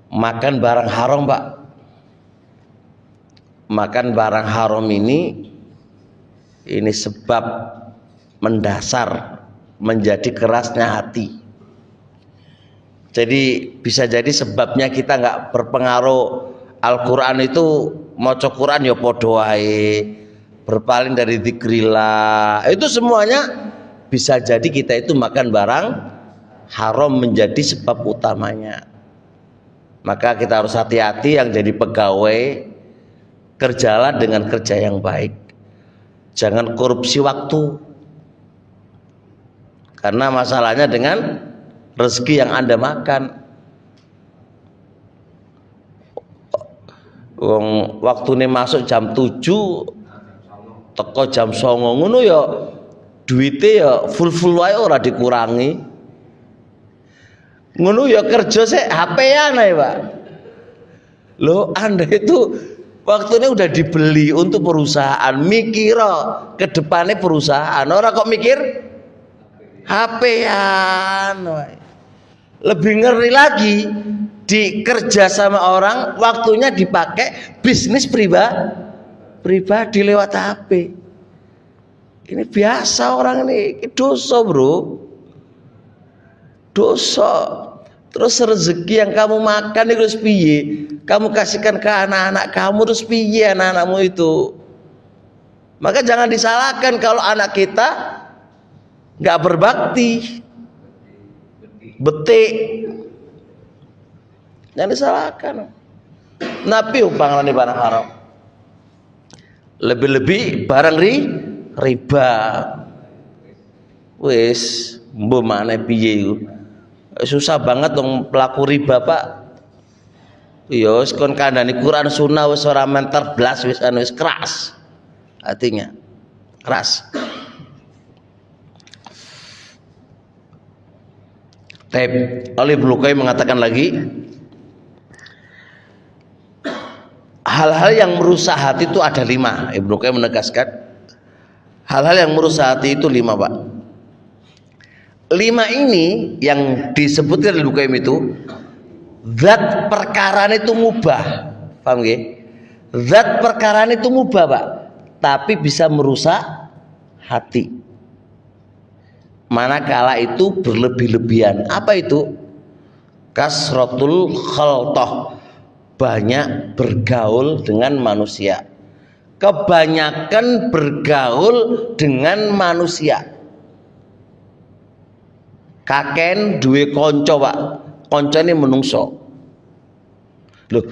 makan barang haram Pak. Makan barang haram ini sebab mendasar menjadi kerasnya hati. Jadi bisa jadi sebabnya kita nggak berpengaruh. Al-Quran itu maca Quran ya padha wae, berpaling dari dzikrillah, itu semuanya bisa jadi kita itu makan barang haram menjadi sebab utamanya. Maka kita harus hati-hati yang jadi pegawai, kerjalah dengan kerja yang baik, jangan korupsi waktu, karena masalahnya dengan rezeki yang Anda makan. Waktu ini masuk jam 7 teko jam 9 ngono ya duitnya ya full wae ora dikurangi. Ngono ya kerja sih HP-an ae, Pak. Loh, Anda itu waktunya udah dibeli untuk perusahaan, mikir ke depannya perusahaan. Orang kok mikir HP-an. Lebih ngeri lagi, dikerja sama orang, waktunya dipakai bisnis pribadi lewat HP. Ini biasa orang ini dosa, bro, dosa. Terus rezeki yang kamu makan itu terus piye? Kamu kasihkan ke anak-anak kamu terus piye anak-anakmu itu? Maka jangan disalahkan kalau anak kita nggak berbakti, betik, jangan disalahkan. Nabi umpamane barang haram, lebih-lebih barang riba. Wis mbok maneh piye iku? Susah banget dong pelaku riba, Pak. Ya wis kon kandhani Quran Sunnah wis ora menter blas, wis keras. Artinya keras. Taib Ali Ibnu Qayyim mengatakan lagi, hal-hal yang merusak hati itu ada 5. Ibnu Qayyim menegaskan hal-hal yang merusak hati itu 5, Pak. 5 ini yang disebutkan di Ibnu Qayyim itu zat perkara itu mubah, paham nggih? Zat perkara itu mubah, Pak, tapi bisa merusak hati manakala itu berlebih-lebihan. Apa itu? Kasratul khaltah, banyak bergaul dengan manusia, kebanyakan bergaul dengan manusia. Kaken duwe konco, Pak, konco ini menungso. Loh,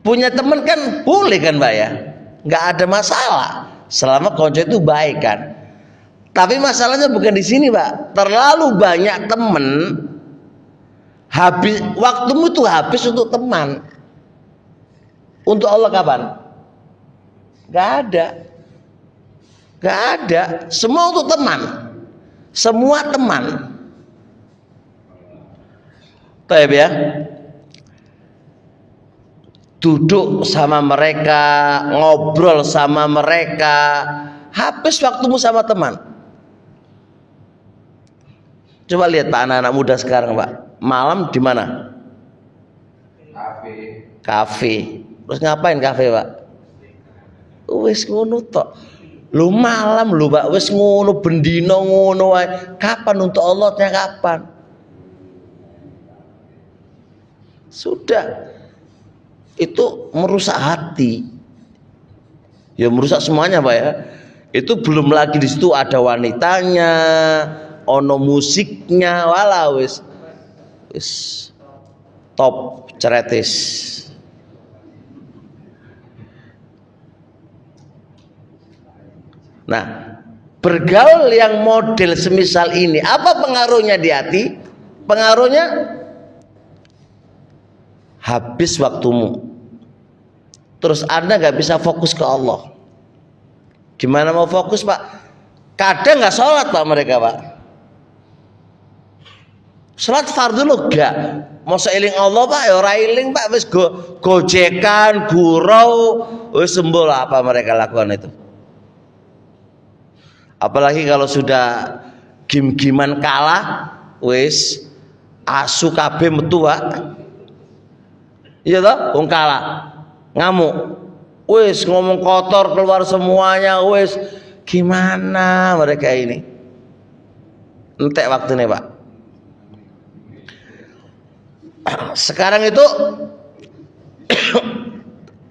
punya teman kan boleh kan, Pak, ya, nggak ada masalah selama konco itu baik kan. Tapi masalahnya bukan di sini, Pak. Terlalu banyak teman, habis waktumu tuh habis untuk teman. Untuk Allah kapan? Nggak ada, nggak ada. Semua untuk teman, semua teman. Taib ya, duduk sama mereka, ngobrol sama mereka, habis waktumu sama teman. Coba lihat Pak, anak-anak muda sekarang, Pak, malam di mana? Kafe. Terus ngapain kafe, Pak? Wis ngono tok. Lu malam lu, Pak, wis ngono bendino ngono wae. Kapan untuk Allahnya kapan? Sudah, itu merusak hati, ya merusak semuanya, Pak, ya. Itu belum lagi di situ ada wanitanya, ono musiknya, wala wis top ceretis. Nah, bergaul yang model semisal ini, apa pengaruhnya di hati? Pengaruhnya habis waktumu, terus Anda nggak bisa fokus ke Allah. Gimana mau fokus, Pak? Kadang nggak sholat, Pak, mereka, Pak. Sholat fardu lo gak mau seiling Allah, Pak, ya ora iling, Pak, wis gojekan, gurau, wis sembol apa mereka lakukan itu. Apalagi kalau sudah game-giman kalah, wis asu kabeh metu, Pak. Iya toh, wong kalah ngamuk, wis ngomong kotor keluar semuanya, wis gimana mereka ini? Entek waktunya, Pak. Sekarang itu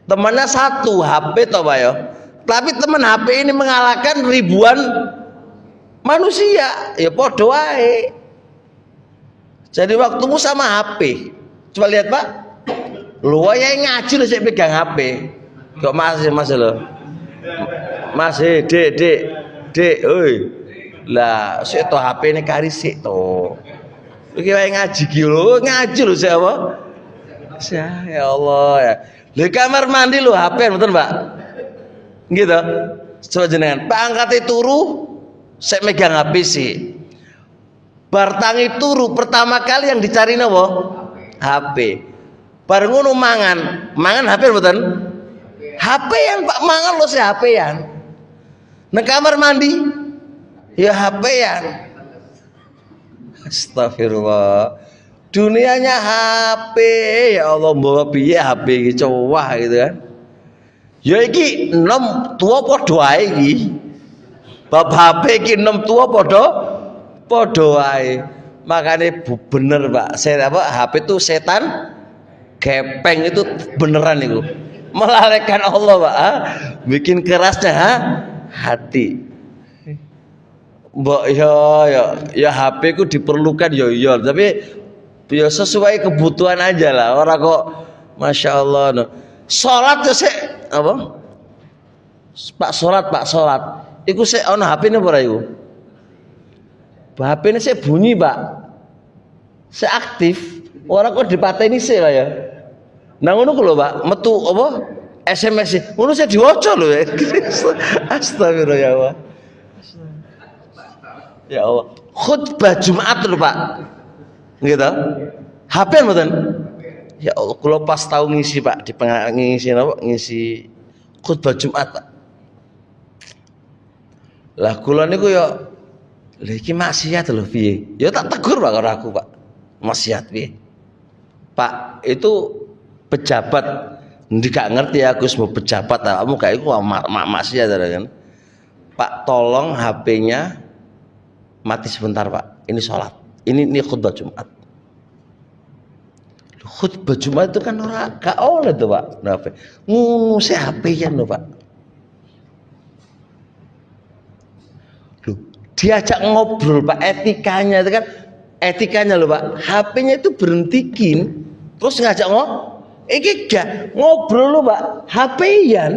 temannya satu HP toh, Pak, ya. Tapi teman HP ini mengalahkan ribuan manusia. Ya podo wae. Jadi waktumu sama HP. Coba lihat Pak. Lu wae ngaji lu sik pegang HP. Kok masih lo. Masih dek, oi. Lah, sik to HP ne kari sik to. Iki wae ngaji ki lho, ngaji lho sik apa? Ya Allah ya. Di kamar mandi lu HP betul Pak? Gitu. Coba jenengan, Pak angkate turu saya megang HP sih. Bartangi turu pertama kali yang dicari napa? HP. Bar ngono mangan HP betul? HP-an Pak mangan lo sih HP-an. Nang kamar mandi ya HP-an. Astagfirullah. Dunianya HP, ya Allah bawa piye HP iki cowah gitu kan. Ya iki enom tua padha ae iki. Bab HP iki enom tua padha ae. Makane bener Pak. Saya apa HP itu setan gepeng itu beneran itu. Melalaikan Allah Pak. Bikin kerasnya hati. Mbok ya HP ku diperlukan ya tapi ya sesuai kebutuhan aja lah. Orang kok Masya Allah no. Sholat ya sih apa? Pak sholat. Iku sih ono HP ini apa iku? HP ini sih bunyi Pak. Saya aktif. Orang kok dipateni sih lah ya. Nah ngono ku lho Pak, metu apa? SMS sih. Ngono saya diwaca lho ya. Astagfirullah ya Allah. Ya Allah. Khutbah Jumat lho Pak. Gitu. HP mboten? Ya Allah, kula pas tahu ngisi Pak, ngisi apa? Ngisi khutbah Jumat Pak. Lah kula niku ya lha iki maksiat lho piye? Ya tak tegur Pak karo aku Pak. Maksiat piye? Pak, itu pejabat gak ngerti aku mau pejabat kamu kayak iku maksiat kan. Pak, tolong HP-nya mati sebentar Pak. Ini sholat. Ini khutbah Jumat. Khutbah Jumat itu kan ora gak oleh tuh Pak. Ngono sih HP-nya lho Pak. Loh, diajak ngobrol Pak, etikanya itu kan etikanya lho Pak. HP-nya itu berhentikin terus ngajak iki gak ngobrol lho Pak. HP-an.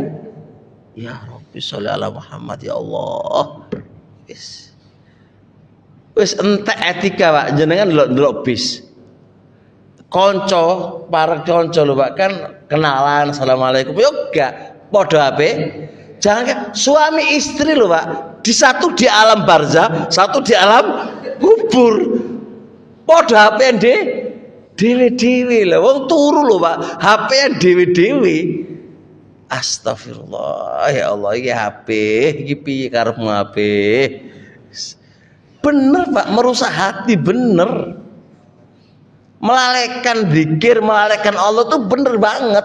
Ya Rabbi sholli ala Muhammad ya Allah. Wis entek etika Pak, jenengan ndelok bis. Konco, para konco lho Pak, kan kenalan, assalamualaikum. Yo gak padha HP. Jangan kan suami istri lho Pak, satu di alam barzah, satu di alam kubur. Padha HP dhewe-dhewe lho, wong turu lho Pak, HP-an dhewe-dhewe. Astagfirullah, ya Allah, iki HP, iki piye karepmu HP? Bener Pak, merusak hati bener. Melalaikan zikir, melalaikan Allah tuh bener banget.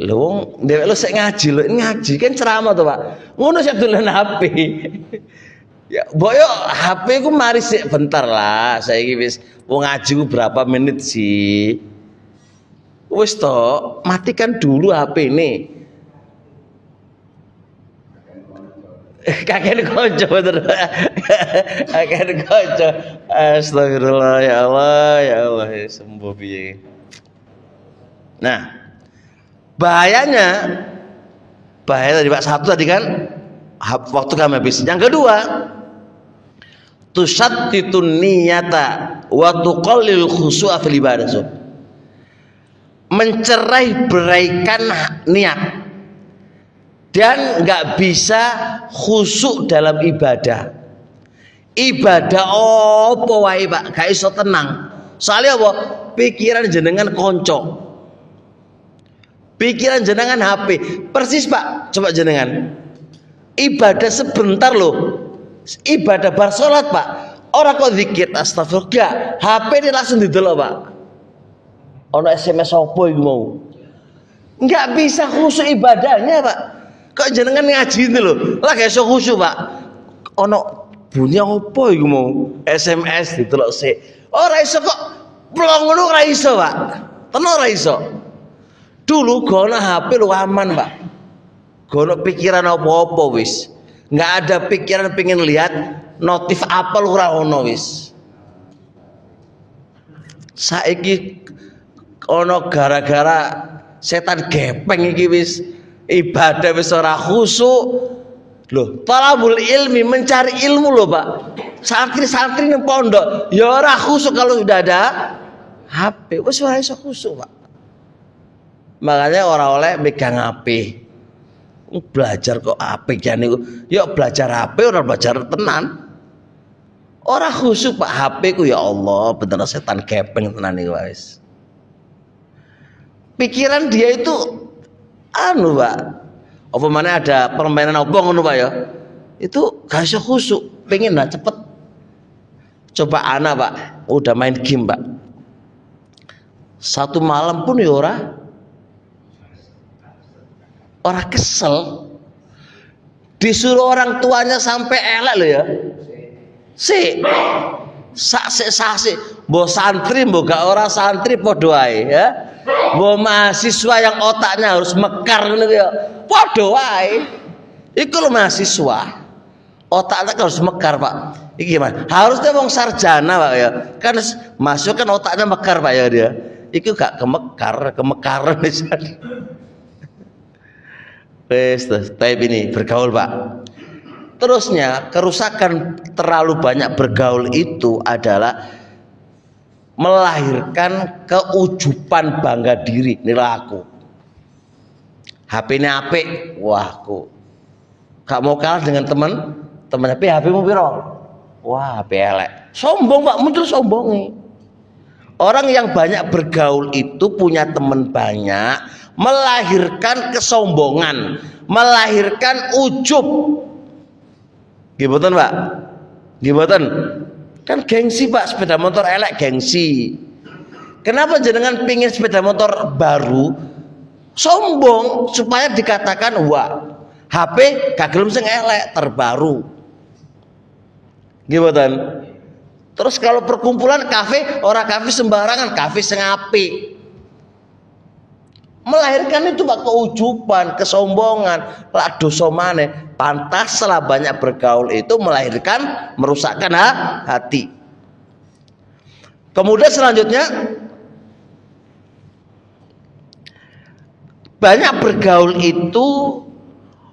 Lho, dewek lu sik ngaji kan ceramah tuh Pak. Ngono sik dolen HP. Ya, boyo HP ku mari sik bentar lah. Saiki wis wong ngaji ku berapa menit sih? Wis to, matikan dulu HP ini. Kakek konco bener. Kakek konco. Astagfirullah ya Allah ya sembuh piye. Nah, bahaya tadi Pak satu tadi kan waktu kami habis. Yang kedua, tusattitun niyata wa tuqallil khusu'a fil ibadah. Mencerai-beraikan niat dan nggak bisa khusyuk dalam ibadah. Ibadah apa wae Pak, gak iso tenang. Soalnya apa? Pikiran jenengan konco. Pikiran jenengan HP. Persis Pak, coba jenengan. Ibadah sebentar loh. Ibadah bar salat Pak. Orang kok zikir astagfirullah. HP ini langsung didelok Pak. Ono SMS opo iku mau? Enggak bisa khusyuk ibadahnya Pak. Kok jenengan ngaji itu loh, lah gak iso khusyuk Pak. Ono bunyi opo iku mau? SMS ditelok sik. Ora iso kok plong ngono ora iso Pak. Tenan ora iso. Dulu gono HP lu aman Pak. gono pikiran apa-apa wis. Nggak ada pikiran pengen lihat notif apa ora ono wis. Saiki ono gara-gara setan gepeng iki wis ibadah wis ora khusyuk. Loh, talabul ilmi, mencari ilmu loh Pak. Santri-santri nang pondok ya ora khusyuk kalau sudah ada HP. Wis ora iso khusyuk Pak. Makanya orang oleh megang HP. Belajar kok HP kan niku. Ya belajar HP ora belajar tenan. Ora khusyuk Pak, HP ku ya Allah, bener setan gepeng tenan niku wis. Pikiran dia itu anu Pak. Apa mana ada permainan apa ngono Pak ya? Itu gak iso khusyuk, pengen lah cepet. Coba anak Pak, udah main game Pak. Satu malam pun ya orang kesel, disuruh orang tuanya sampai elek loh ya. Sik, mbok santri mbok gak ora santri padha wae ya. Mbok mahasiswa yang otaknya harus mekar ngono ya. Padha wae. Iku lho mahasiswa. Otaknya harus mekar Pak. Iki gimana? Harusnya wong sarjana Pak ya. Kan masuk kan otaknya mekar Pak ya dia. Iku gak kemekaran misalnya. Tapi ini bergaul Pak. Terusnya kerusakan terlalu banyak bergaul itu adalah melahirkan keujuban bangga diri. Inilah aku. HP ini apik, wah aku gak mau kalah dengan teman HP mu piro? Wah HP elek. Sombong Pak, muncul sombongi. Orang yang banyak bergaul itu punya teman banyak, melahirkan kesombongan, melahirkan ujub. Gimana Pak? Gimana? Kan gengsi Pak, sepeda motor elek gengsi. Kenapa jenengan pingin sepeda motor baru? Sombong supaya dikatakan wah HP kagel sing elek terbaru. Gimana? Terus kalau perkumpulan kafe, orang kafe sembarangan, kafe sing apik. Melahirkan itu Pak keujuban, kesombongan, lak dosa maneh. Pantaslah banyak bergaul itu melahirkan, merusakkan hati. Kemudian selanjutnya banyak bergaul itu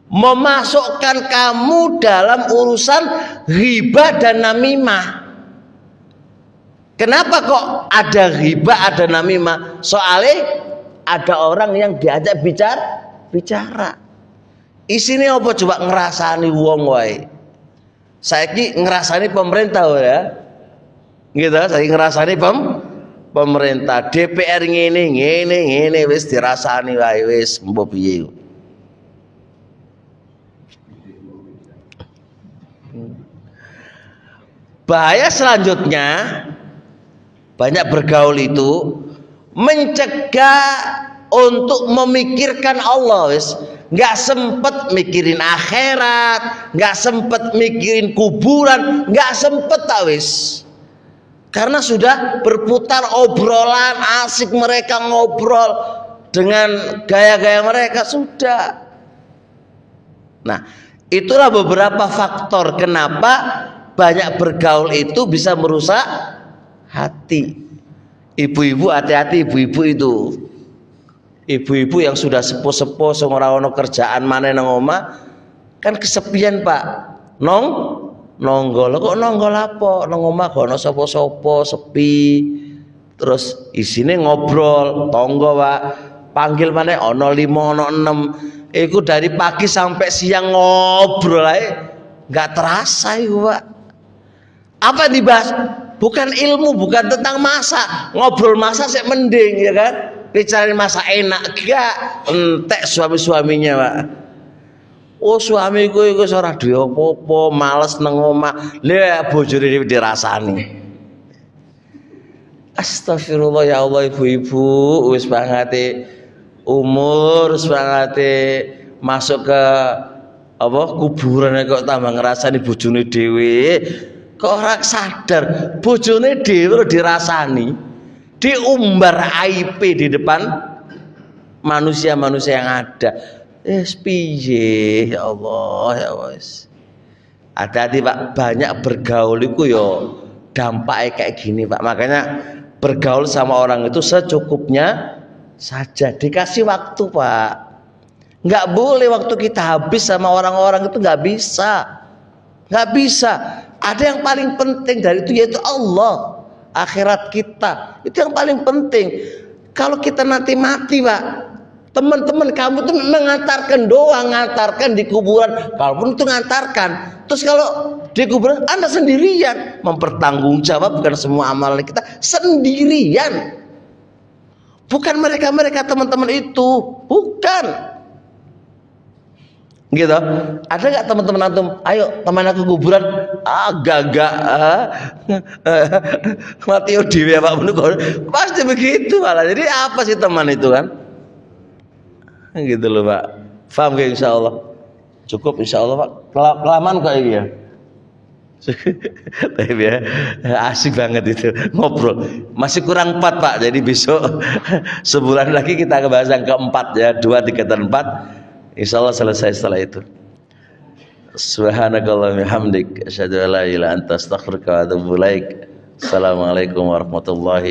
memasukkan kamu dalam urusan ghibah dan namimah. Kenapa kok ada ghibah, ada namimah? Soalnya ada orang yang diajak bicara. Isine apa coba ngerasani wong wae. Saiki ngerasani pemerintah ya. Gitu, saya ngerasani pemerintah. DPR ngene wis dirasani wae wis mbok piye. Bahaya selanjutnya banyak bergaul itu mencegah untuk memikirkan Allah wis. Nggak sempet mikirin akhirat, nggak sempet mikirin kuburan, nggak sempet tak wis. Karena sudah berputar obrolan asik, mereka ngobrol dengan gaya-gaya mereka sudah. Nah, itulah beberapa faktor kenapa banyak bergaul itu bisa merusak hati. Ibu-ibu hati-hati, ibu-ibu itu. Ibu-ibu yang sudah sepuh-sepuh sing ora ono kerjaan maneh nang omah kan kesepian Pak. Nonggol kok nonggol apa? Nang omah gak ono sapa-sapa, sepi. Terus isine ngobrol, tangga Pak. Panggil maneh ono 5 ono 6. Iku dari pagi sampai siang ngobrol ae enggak terasa iku Pak. Apa yang dibahas? Bukan ilmu, bukan tentang masak. Ngobrol masak sih mending ya kan? Bicarain masak enak gak? Entek suami-suaminya Pak. Oh suamiku iku ora duwe apa-apa, males nang omah. Lah bojone dirasani. Astagfirullah ya Allah ibu-ibu, wis bangate umur, wis bangate masuk ke apa kuburan kok tambah ngrasani bojone dhewe. Kok ora sadar bojone dhewe dirasani, diumbar aib di depan manusia-manusia yang ada. Piye ya Allah ya wis. Hati-hati Pak, banyak bergaul itu yo dampaknya kayak gini Pak. Makanya bergaul sama orang itu secukupnya saja, dikasih waktu Pak. Nggak boleh waktu kita habis sama orang-orang itu, nggak bisa. Nggak bisa. Ada yang paling penting dari itu, yaitu Allah, akhirat kita. Itu yang paling penting. Kalau kita nanti mati Pak, teman-teman kamu tuh mengantarkan doang, ngantarkan di kuburan, kalaupun itu ngantarkan. Terus kalau di kuburan Anda sendirian mempertanggungjawabkan semua amalan kita sendirian. Bukan mereka-mereka teman-teman itu, bukan. Gitu. Ada nggak teman-teman antum? Ayo teman aku kuburan. Gagak. Mati dewe Pak Menukor. Pasti begitu malah. Jadi apa sih teman itu kan? Gitu loh Pak. Paham gak insya Allah? Cukup insya Allah Pak. Kelamaan kok ini ya. Tapi ya asik banget itu ngobrol. Masih kurang 4 Pak. Jadi besok sebulan lagi kita bahas yang keempat ya. 2, 3, dan 4. Insya Allah selesai setelah itu. Subhanakallahumma hamdik asyhadu an la ilaha illa anta astaghfiruka wa atubu ilaik. Assalamualaikum warahmatullahi